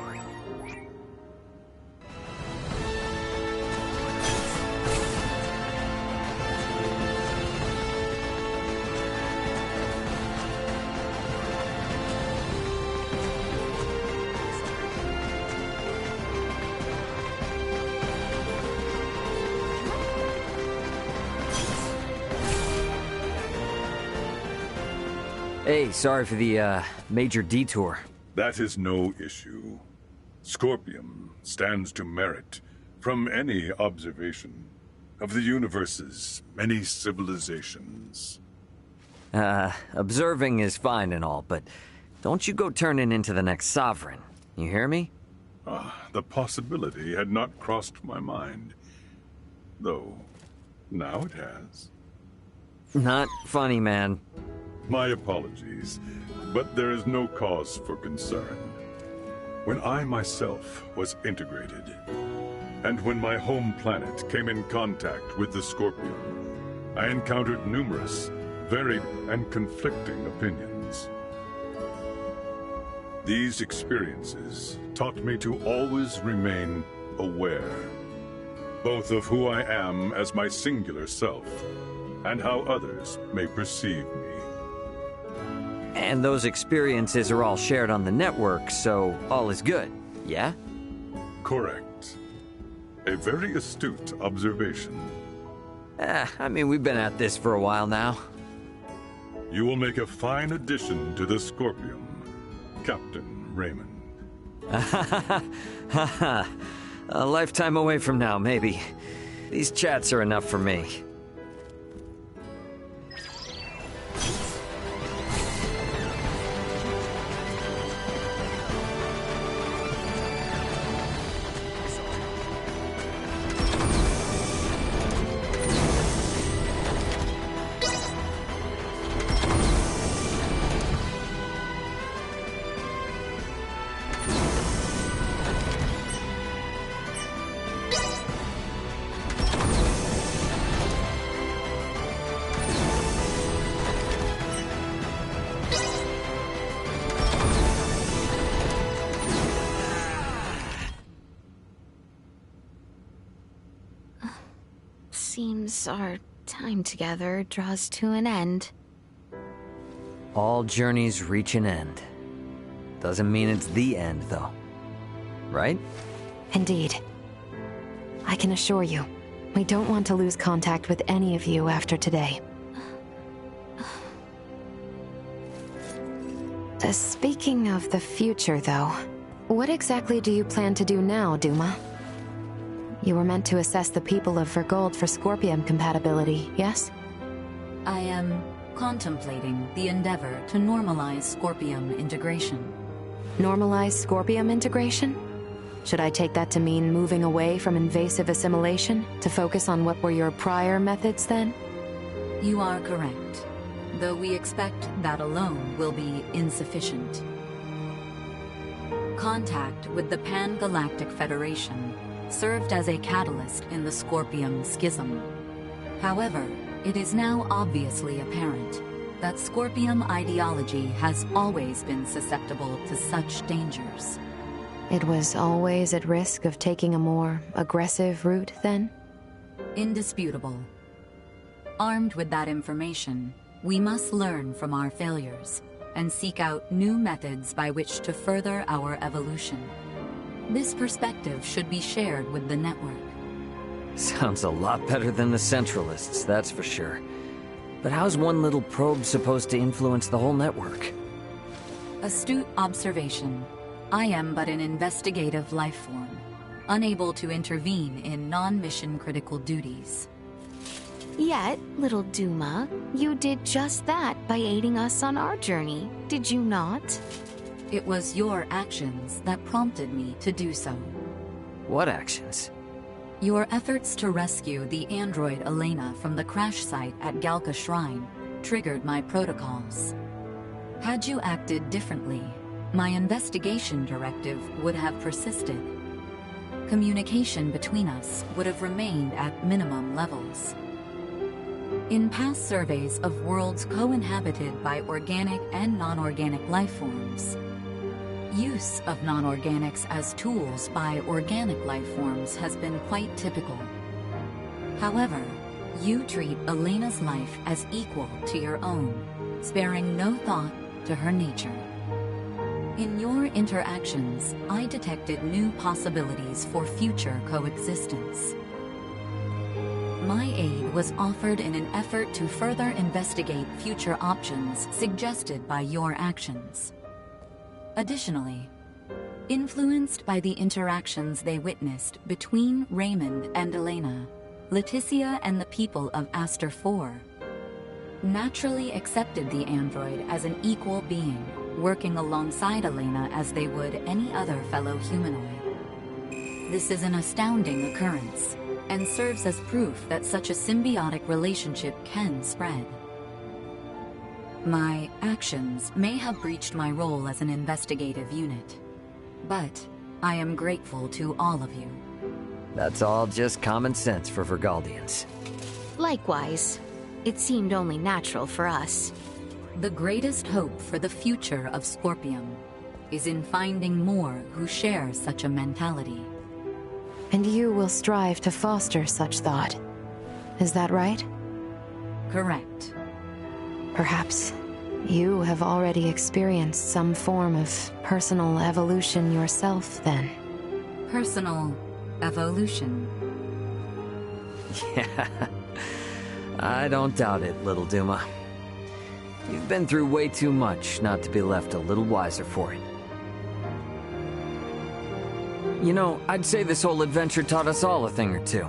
Speaker 1: Hey, sorry for the, major detour.
Speaker 2: That is no issue. Scorpium stands to merit from any observation of the universe's many civilizations.
Speaker 1: Observing is fine and all, but don't you go turning into the next sovereign. You hear me?
Speaker 2: The possibility had not crossed my mind. Though, now it has.
Speaker 1: Not funny, man.
Speaker 2: My apologies, but there is no cause for concern. When I myself was integrated, and when my home planet came in contact with the Scorpion, I encountered numerous, varied, and conflicting opinions. These experiences taught me to always remain aware, both of who I am as my singular self, and how others may perceive me.
Speaker 1: And those experiences are all shared on the network, so all is good, yeah?
Speaker 2: Correct. A very astute observation.
Speaker 1: I mean, we've been at this for a while now.
Speaker 2: You will make a fine addition to the Scorpion, Captain Raymond.
Speaker 1: A lifetime away from now, maybe. These chats are enough for me.
Speaker 3: Seems our time together draws to an end.
Speaker 1: All journeys reach an end. Doesn't mean it's the end, though. Right?
Speaker 4: Indeed. I can assure you, We don't want to lose contact with any of you after today. Speaking of the future, though, what exactly do you plan to do now, Duma? You were meant to assess the people of Vergold for Scorpium compatibility, yes?
Speaker 10: I am contemplating the endeavor to normalize Scorpium integration.
Speaker 4: Normalize Scorpium integration? Should I take that to mean moving away from invasive assimilation to focus on what were your prior methods then?
Speaker 10: You are correct, though we expect that alone will be insufficient. Contact with the Pan-Galactic Federation served as a catalyst in the Scorpium schism. However, it is now obviously apparent that Scorpium ideology has always been susceptible to such dangers.
Speaker 4: It was always at risk of taking a more aggressive route, then?
Speaker 10: Indisputable. Armed with that information, we must learn from our failures and seek out new methods by which to further our evolution. This perspective should be shared with the network.
Speaker 14: Sounds a lot better than the Centralists, that's for sure. But how's one little probe supposed to influence the whole network?
Speaker 10: Astute observation. I am but an investigative life form, unable to intervene in non-mission critical duties.
Speaker 11: Yet, little Duma, you did just that by aiding us on our journey, did you not?
Speaker 10: It was your actions that prompted me to do so.
Speaker 14: What actions?
Speaker 10: Your efforts to rescue the android Elena from the crash site at Galka Shrine triggered my protocols. Had you acted differently, my investigation directive would have persisted. Communication between us would have remained at minimum levels. In past surveys of worlds co-inhabited by organic and non-organic life forms, use of non-organics as tools by organic life forms has been quite typical. However, you treat Elena's life as equal to your own, sparing no thought to her nature. In your interactions, I detected new possibilities for future coexistence. My aid was offered in an effort to further investigate future options suggested by your actions. Additionally, influenced by the interactions they witnessed between Raymond and Elena, Leticia and the people of Aster 4 naturally accepted the android as an equal being, working alongside Elena as they would any other fellow humanoid. This is an astounding occurrence, and serves as proof that such a symbiotic relationship can spread. My actions may have breached my role as an investigative unit, but I am grateful to all of you.
Speaker 14: That's all just common sense for Vergaldians.
Speaker 11: Likewise. It seemed only natural for us.
Speaker 10: The greatest hope for the future of Scorpium is in finding more who share such a mentality.
Speaker 4: And you will strive to foster such thought. Is that right?
Speaker 10: Correct.
Speaker 4: Perhaps you have already experienced some form of personal evolution yourself, then.
Speaker 10: Personal evolution?
Speaker 14: Yeah. I don't doubt it, little Duma. You've been through way too much not to be left a little wiser for it. You know, I'd say this whole adventure taught us all a thing or two.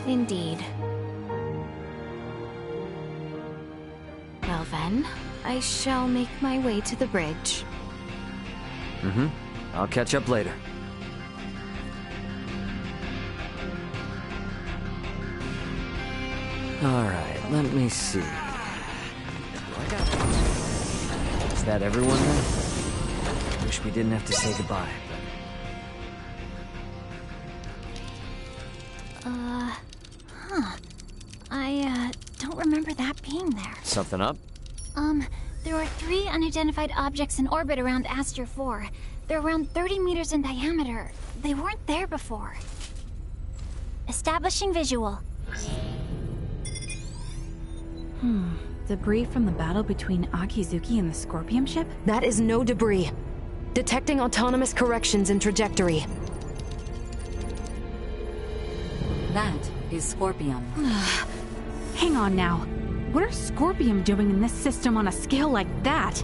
Speaker 11: Indeed. Well then, I shall make my way to the bridge.
Speaker 14: Mm-hmm. I'll catch up later. Alright, let me see. Is that everyone then? Wish we didn't have to say goodbye.
Speaker 6: I don't remember that being there.
Speaker 14: Something up?
Speaker 6: There are 3 unidentified objects in orbit around Aster 4. They're around 30 meters in diameter. They weren't there before. Establishing visual.
Speaker 8: Debris from the battle between Akizuki and the Scorpium ship?
Speaker 4: That is no debris. Detecting autonomous corrections in trajectory.
Speaker 10: That is Scorpium.
Speaker 8: Hang on now. What are Scorpium doing in this system on a scale like that?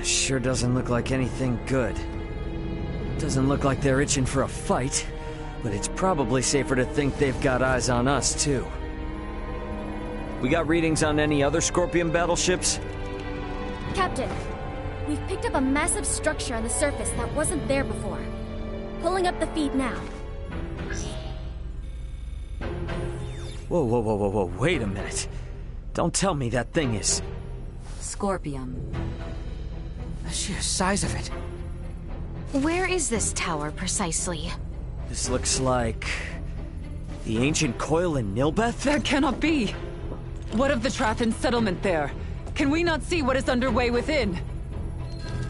Speaker 14: Sure doesn't look like anything good. Doesn't look like they're itching for a fight, but it's probably safer to think they've got eyes on us, too. We got readings on any other Scorpion battleships?
Speaker 6: Captain, we've picked up a massive structure on the surface that wasn't there before. Pulling up the feed now.
Speaker 14: Whoa, wait a minute. Don't tell me that thing is...
Speaker 10: Scorpium.
Speaker 22: The sheer size of it.
Speaker 11: Where is this tower, precisely?
Speaker 14: This looks like... the ancient coil in Nilbeth?
Speaker 18: That cannot be! What of the Trathan settlement there? Can we not see what is underway within?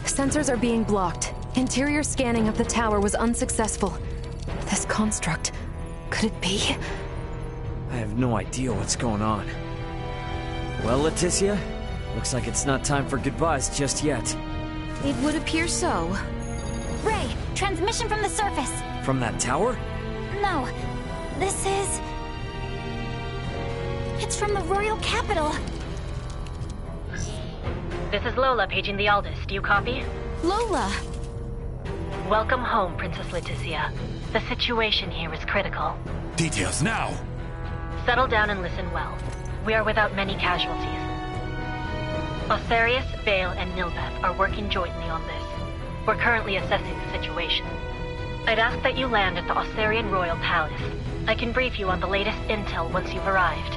Speaker 4: Sensors are being blocked. Interior scanning of the tower was unsuccessful. This construct... could it be?
Speaker 14: I have no idea what's going on. Well, Leticia, looks like it's not time for goodbyes just yet.
Speaker 11: It would appear so.
Speaker 6: Ray, transmission from the surface.
Speaker 14: From that tower?
Speaker 6: No, this is... it's from the Royal Capital.
Speaker 16: This is Lola paging the Aldous. Do you copy?
Speaker 11: Lola!
Speaker 16: Welcome home, Princess Leticia. The situation here is critical.
Speaker 12: Details now!
Speaker 16: Settle down and listen well. We are without many casualties. Osarius, Vale, and Nilbeth are working jointly on this. We're currently assessing the situation. I'd ask that you land at the Osarian Royal Palace. I can brief you on the latest intel once you've arrived.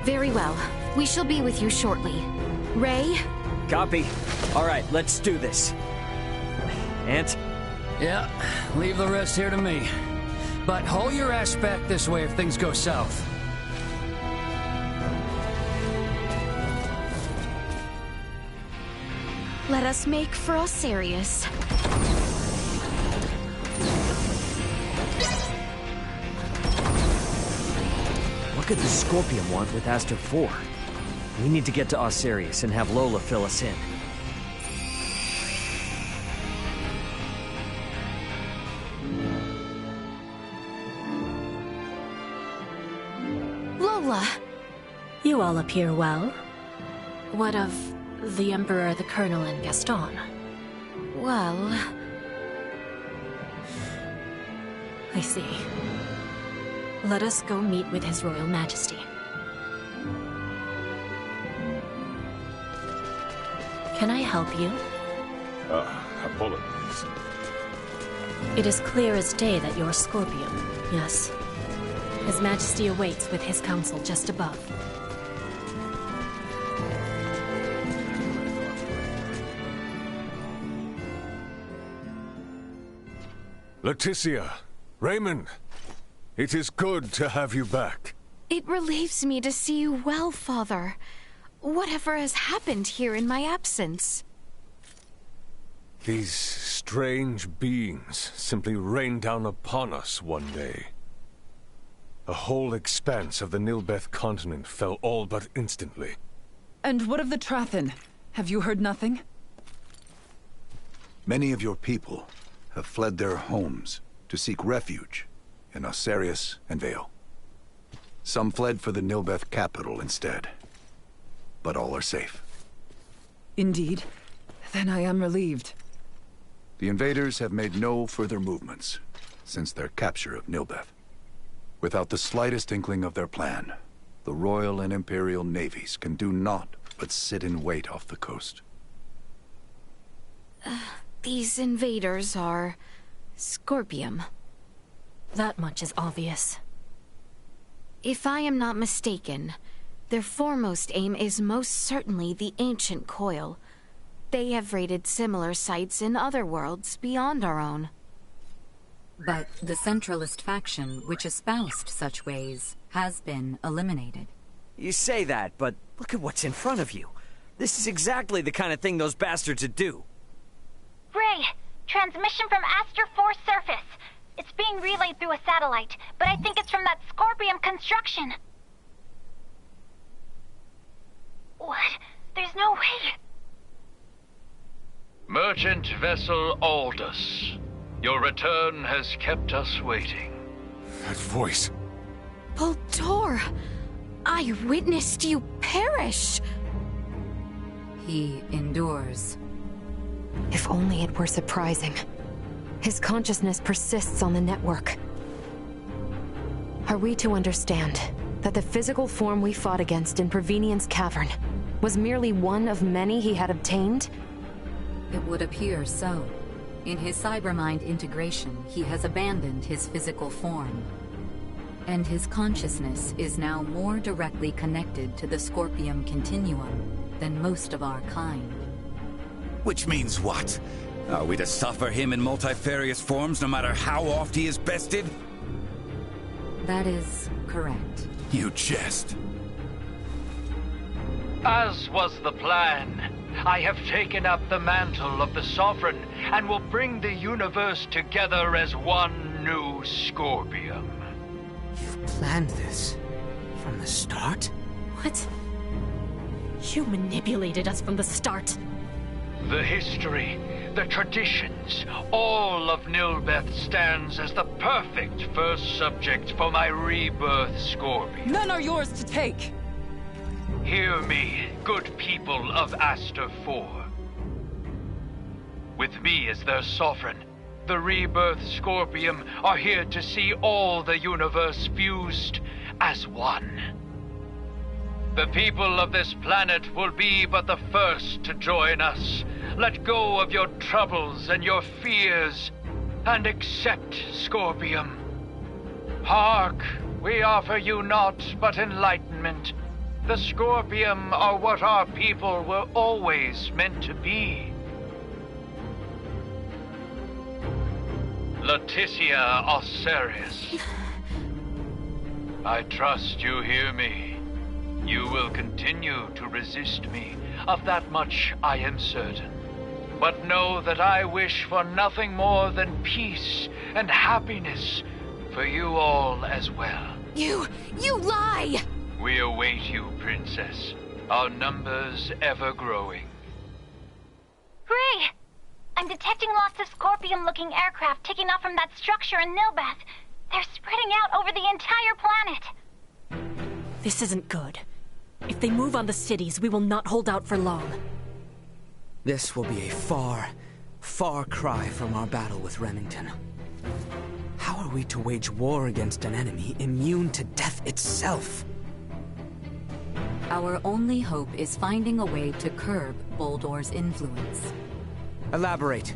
Speaker 11: Very well. We shall be with you shortly. Ray?
Speaker 14: Copy. All right, let's do this. Ant?
Speaker 21: Yeah, leave the rest here to me. But haul your ass back this way if things go south.
Speaker 11: Let us make for Osarius.
Speaker 14: What could the Scorpion want with Aster 4? We need to get to Osarius and have Lola fill us in.
Speaker 11: Lola!
Speaker 16: You all appear well.
Speaker 11: What of
Speaker 16: the Emperor, the Colonel, and Gaston?
Speaker 11: Well...
Speaker 16: I see. Let us go meet with His Royal Majesty. Can I help you?
Speaker 2: Apologies.
Speaker 16: It is clear as day that you're Scorpion, yes? His Majesty awaits with his council just above.
Speaker 2: Leticia, Raymond, it is good to have you back.
Speaker 11: It relieves me to see you well, Father. Whatever has happened here in my absence?
Speaker 2: These strange beings simply rained down upon us one day. A whole expanse of the Nilbeth continent fell all but instantly.
Speaker 18: And what of the Trathan? Have you heard nothing?
Speaker 17: Many of your people have fled their homes to seek refuge in Osarius and Vale. Some fled for the Nilbeth capital instead, but all are safe.
Speaker 18: Indeed. Then I am relieved.
Speaker 17: The invaders have made no further movements since their capture of Nilbeth. Without the slightest inkling of their plan, the Royal and Imperial navies can do naught but sit in wait off the coast.
Speaker 11: These invaders are... Scorpium.
Speaker 16: That much is obvious.
Speaker 11: If I am not mistaken, their foremost aim is most certainly the ancient coil. They have raided similar sites in other worlds beyond our own.
Speaker 10: But the Centralist faction, which espoused such ways, has been eliminated.
Speaker 14: You say that, but look at what's in front of you. This is exactly the kind of thing those bastards would do.
Speaker 15: Ray, transmission from Aster 4 surface. It's being relayed through a satellite, but I think it's from that Scorpium construction. What? There's no way.
Speaker 23: Merchant vessel Aldous, your return has kept us waiting.
Speaker 12: That voice.
Speaker 11: Baldur! I witnessed you perish!
Speaker 10: He endures.
Speaker 4: If only it were surprising. His consciousness persists on the network. Are we to understand that the physical form we fought against in Provenient's cavern was merely one of many he had obtained?
Speaker 10: It would appear so. In his cybermind integration, he has abandoned his physical form. And his consciousness is now more directly connected to the Scorpium Continuum than most of our kind.
Speaker 9: Which means what? Are we to suffer him in multifarious forms no matter how oft he is bested?
Speaker 10: That is correct.
Speaker 9: You jest.
Speaker 13: As was the plan, I have taken up the mantle of the Sovereign and will bring the universe together as one new Scorpium.
Speaker 22: You've planned this from the start?
Speaker 6: What? You manipulated us from the start.
Speaker 13: The history, the traditions, all of Nilbeth stands as the perfect first subject for my rebirth, Scorpion.
Speaker 18: None are yours to take!
Speaker 13: Hear me, good people of Aster 4. With me as their sovereign, the rebirth Scorpium are here to see all the universe fused as one. The people of this planet will be but the first to join us. Let go of your troubles and your fears, and accept Scorpium. Hark, we offer you naught but enlightenment. The Scorpium are what our people were always meant to be. Leticia Osiris. I trust you hear me. You will continue to resist me. Of that much I am certain. But know that I wish for nothing more than peace and happiness for you all as well.
Speaker 11: You lie!
Speaker 13: We await you, Princess. Our numbers ever growing.
Speaker 15: Gray! I'm detecting lots of Scorpium-looking aircraft taking off from that structure in Nilbeth. They're spreading out over the entire planet.
Speaker 6: This isn't good. If they move on the cities, we will not hold out for long.
Speaker 22: This will be a far, far cry from our battle with Remington. How are we to wage war against an enemy immune to death itself?
Speaker 10: Our only hope is finding a way to curb Boldor's influence.
Speaker 22: Elaborate.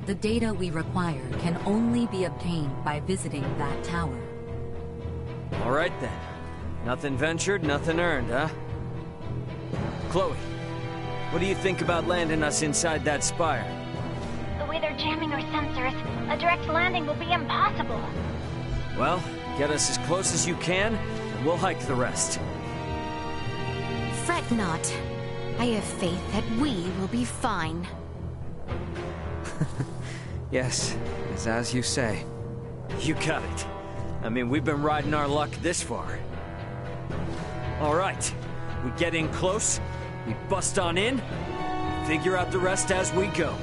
Speaker 10: The data we require can only be obtained by visiting that tower.
Speaker 14: All right then. Nothing ventured, nothing earned, huh? Chloe, what do you think about landing us inside that spire?
Speaker 15: The way they're jamming our sensors, a direct landing will be impossible.
Speaker 14: Well, get us as close as you can, and we'll hike the rest.
Speaker 11: Fret not. I have faith that we will be fine.
Speaker 22: Yes, it's as you say.
Speaker 14: You got it. I mean, we've been riding our luck this far. All right, we get in close, we bust on in, and figure out the rest as we go.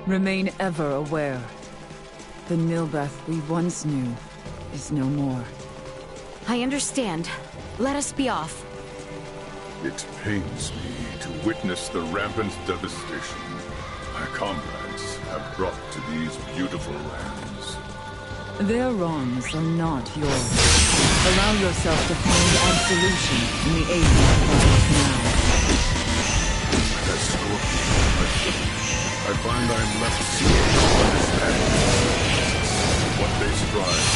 Speaker 18: Remain ever aware. The Nilbeth we once knew is no more.
Speaker 11: I understand. Let us be off.
Speaker 2: It pains me to witness the rampant devastation my comrades have brought to these beautiful lands.
Speaker 18: Their wrongs are not yours. Allow yourself to find absolution in the age of now.
Speaker 2: As Scorpion, I find I am left seeking to understand what they strive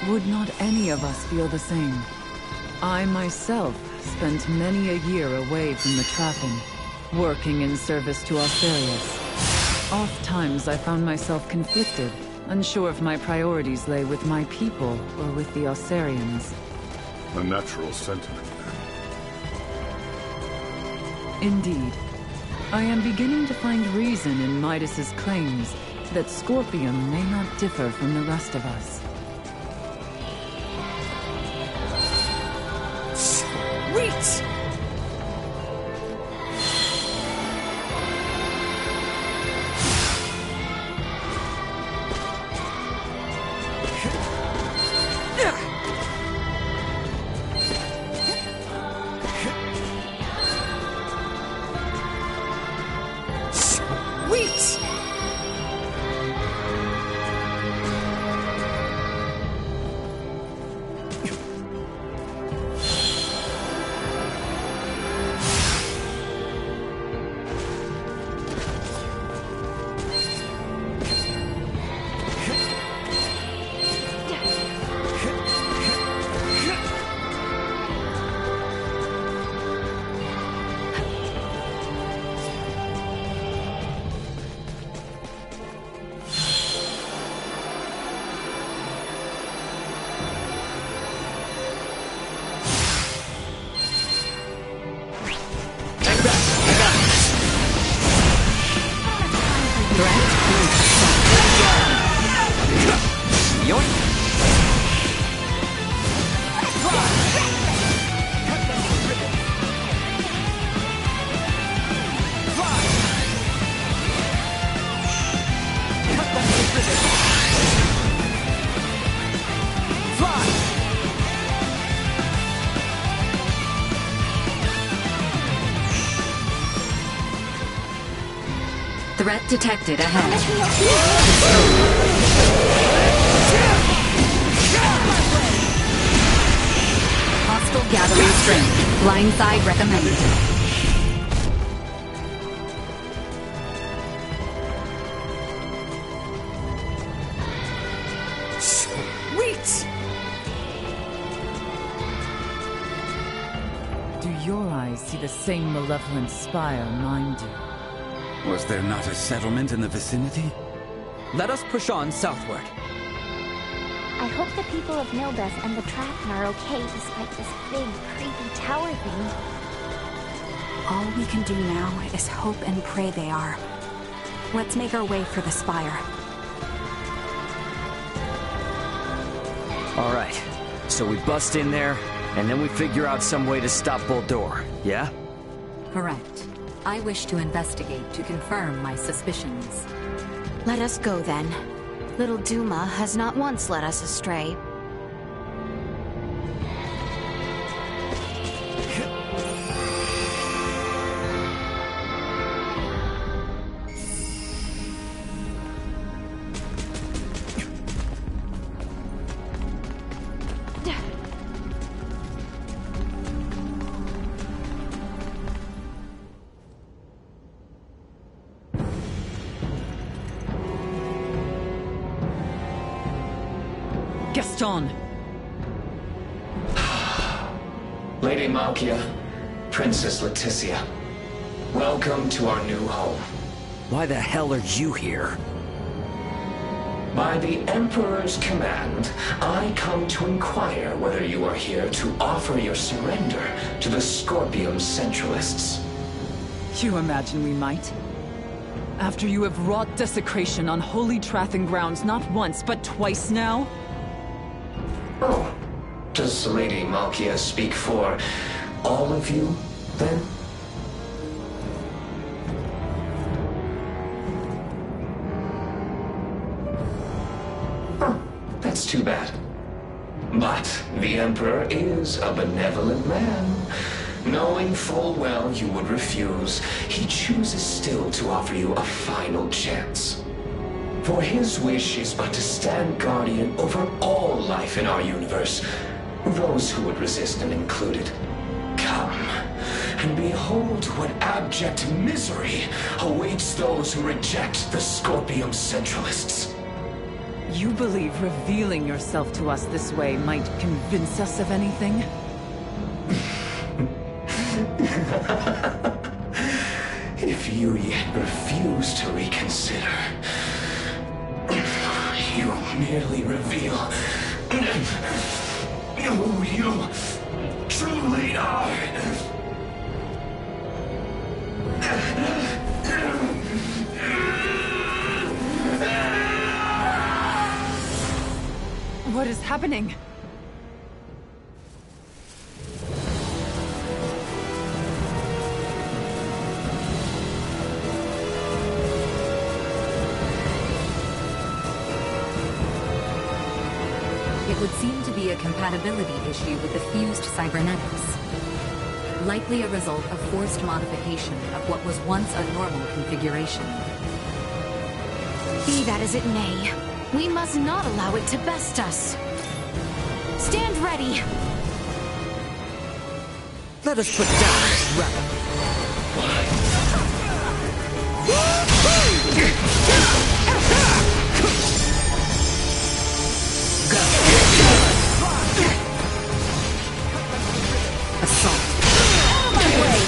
Speaker 2: for.
Speaker 18: Would not any of us feel the same? I myself spent many a year away from the Trapping, working in service to Osirius. Oft-times I found myself conflicted, unsure if my priorities lay with my people or with the Osirians.
Speaker 2: A natural sentiment, then.
Speaker 18: Indeed. I am beginning to find reason in Midas's claims that Scorpium may not differ from the rest of us.
Speaker 14: Sweet!
Speaker 10: Threat detected ahead. Hostile gathering strength. Blindside recommended.
Speaker 14: Sweet!
Speaker 18: Do your eyes see the same malevolent spire mine do?
Speaker 9: Was there not a settlement in the vicinity?
Speaker 22: Let us push on southward.
Speaker 15: I hope the people of Nilbeth and the Trappen are okay despite this big, creepy tower thing.
Speaker 8: All we can do now is hope and pray they are. Let's make our way for the spire.
Speaker 1: All right, so we bust in there, and then we figure out some way to stop Boldur, yeah?
Speaker 10: Correct. I wish to investigate to confirm my suspicions.
Speaker 11: Let us go then. Little Duma has not once led us astray.
Speaker 18: Gaston!
Speaker 19: Lady Malkia, Princess Leticia, welcome to our new home.
Speaker 1: Why the hell are you here?
Speaker 19: By the Emperor's command, I come to inquire whether you are here to offer your surrender to the Scorpium Centralists.
Speaker 18: You imagine we might? After you have wrought desecration on holy Trathing grounds not once, but twice now?
Speaker 19: Oh, does Lady Malkia speak for all of you, then? That's too bad. But the Emperor is a benevolent man. Knowing full well you would refuse, he chooses still to offer you a final chance. For his wish is but to stand guardian over all life in our universe, those who would resist them included. Come, and behold what abject misery awaits those who reject the Scorpium Centralists.
Speaker 18: You believe revealing yourself to us this way might convince us of anything?
Speaker 19: If you yet refuse to reconsider, you merely reveal who you truly are.
Speaker 18: What is happening?
Speaker 10: It would seem to be a compatibility issue with the fused cybernetics. Likely a result of forced modification of what was once a normal configuration.
Speaker 11: Be that as it may, we must not allow it to best us. Stand ready!
Speaker 14: Let us put down this rebel. Assault.
Speaker 11: Out of my way!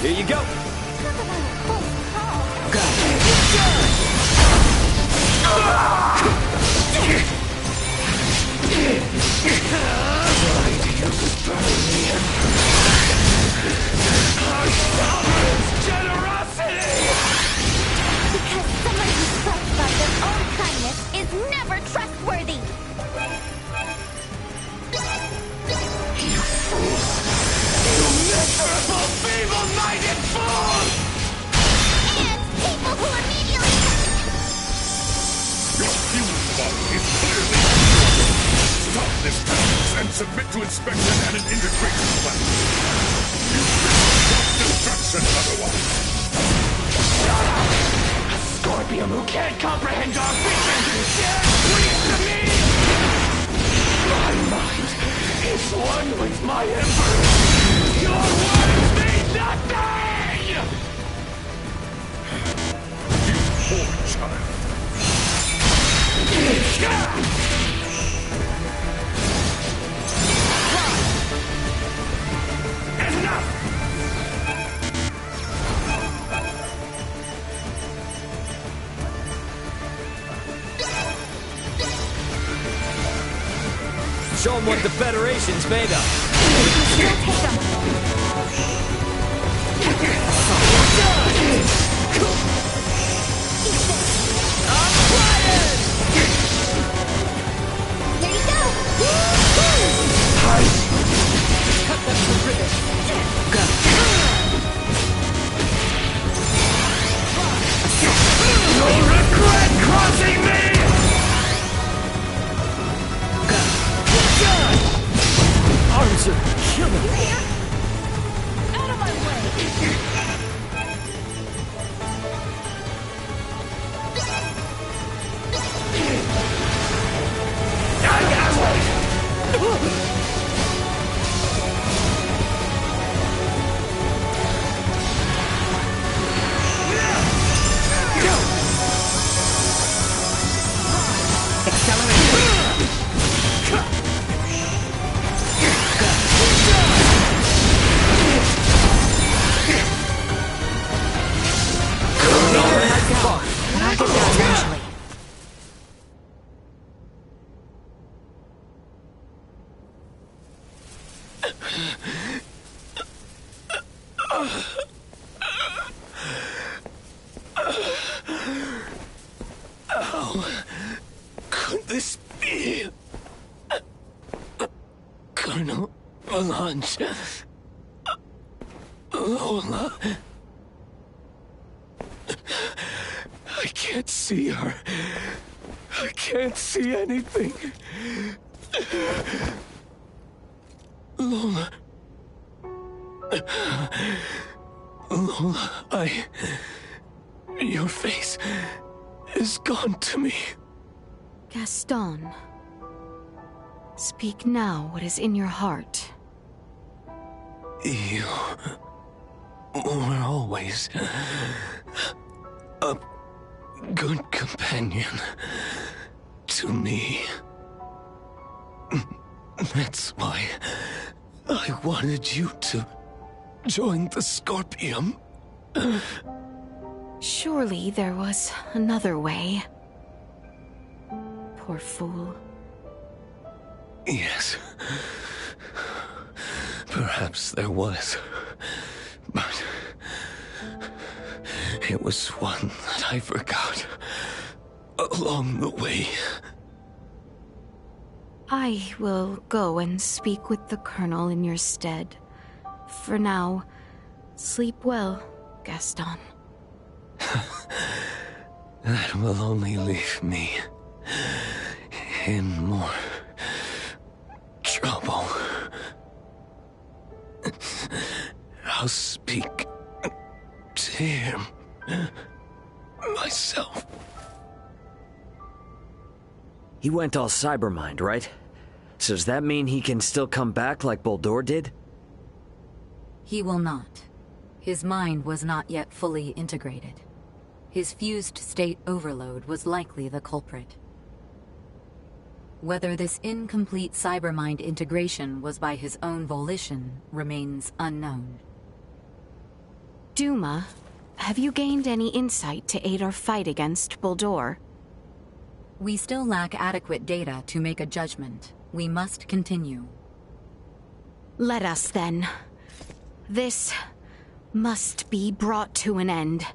Speaker 14: Here you go.
Speaker 15: Because someone who's crushed by their own kindness is never trustworthy!
Speaker 19: You fool! You miserable, feeble-minded fool!
Speaker 15: And people who immediately...
Speaker 2: Your fuse body is clearly destroyed. Stop this task and submit to inspection and an integration plan. You risk self-destruction otherwise.
Speaker 19: A Scorpium who can't comprehend our vision dares preach to me! My mind is one with my Emperor! Your words mean nothing!
Speaker 2: You poor child.
Speaker 19: Enough!
Speaker 14: Show them what the Federation's made of.
Speaker 15: There you go!
Speaker 14: Cut them to ribbons.
Speaker 19: You'll regret crossing me!
Speaker 14: Arms are killing me.
Speaker 15: Out of my way!
Speaker 19: How could this be? Colonel Melange. Lola. I can't see her. I can't see anything. Lola. Lola, your face is gone to me.
Speaker 11: Gaston. Speak now what is in your heart.
Speaker 19: You were always a good companion to me. That's why I wanted you to join the Scorpium.
Speaker 11: Surely there was another way. Poor fool.
Speaker 19: Yes. Perhaps there was. But it was one that I forgot along the way.
Speaker 11: I will go and speak with the Colonel in your stead. For now, sleep well, Gaston.
Speaker 19: That will only leave me in more trouble. I'll speak to him myself.
Speaker 14: He went all Cybermind, right? So does that mean he can still come back like Boldor did?
Speaker 10: He will not. His mind was not yet fully integrated. His fused state overload was likely the culprit. Whether this incomplete cybermind integration was by his own volition remains unknown.
Speaker 11: Duma, have you gained any insight to aid our fight against Boldor?
Speaker 10: We still lack adequate data to make a judgment. We must continue.
Speaker 11: Let us then. This must be brought to an end.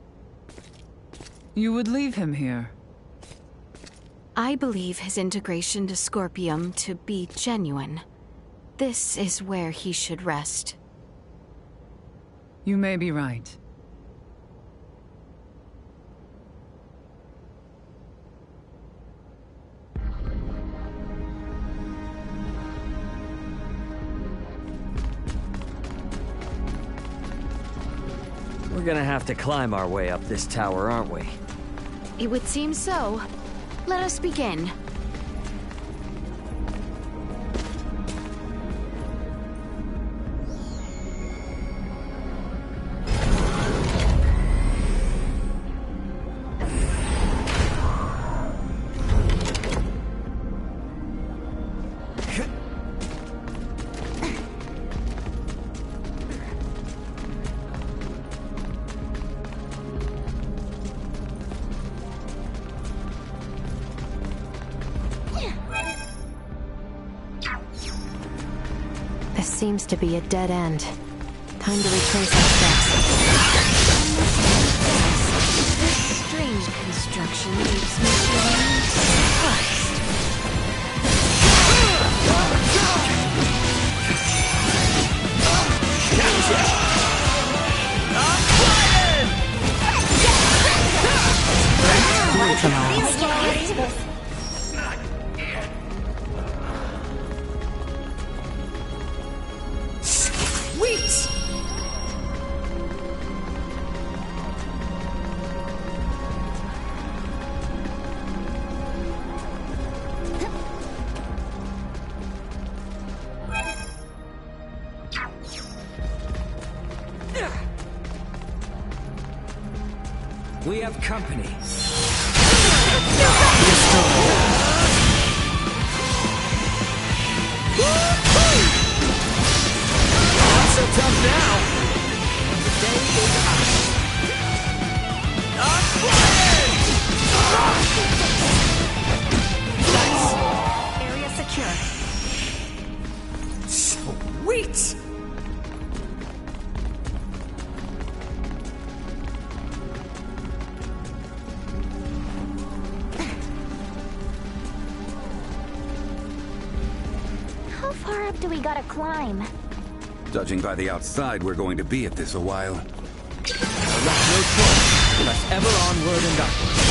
Speaker 18: You would leave him here?
Speaker 11: I believe his integration to Scorpium to be genuine. This is where he should rest.
Speaker 18: You may be right.
Speaker 14: We're gonna have to climb our way up this tower, aren't we?
Speaker 11: It would seem so. Let us begin.
Speaker 4: This seems to be a dead end. Time to retrace our steps.
Speaker 11: This strange construction leaves me feeling surprised.
Speaker 14: Sweet! We have company. Not so tough now. The day is ours. I'm flying! Nice.
Speaker 6: Area secure.
Speaker 14: Sweet!
Speaker 15: far up do we gotta climb?
Speaker 9: Judging by the outside, we're going to be at this a while.
Speaker 14: I left no choice. Press ever onward and upward.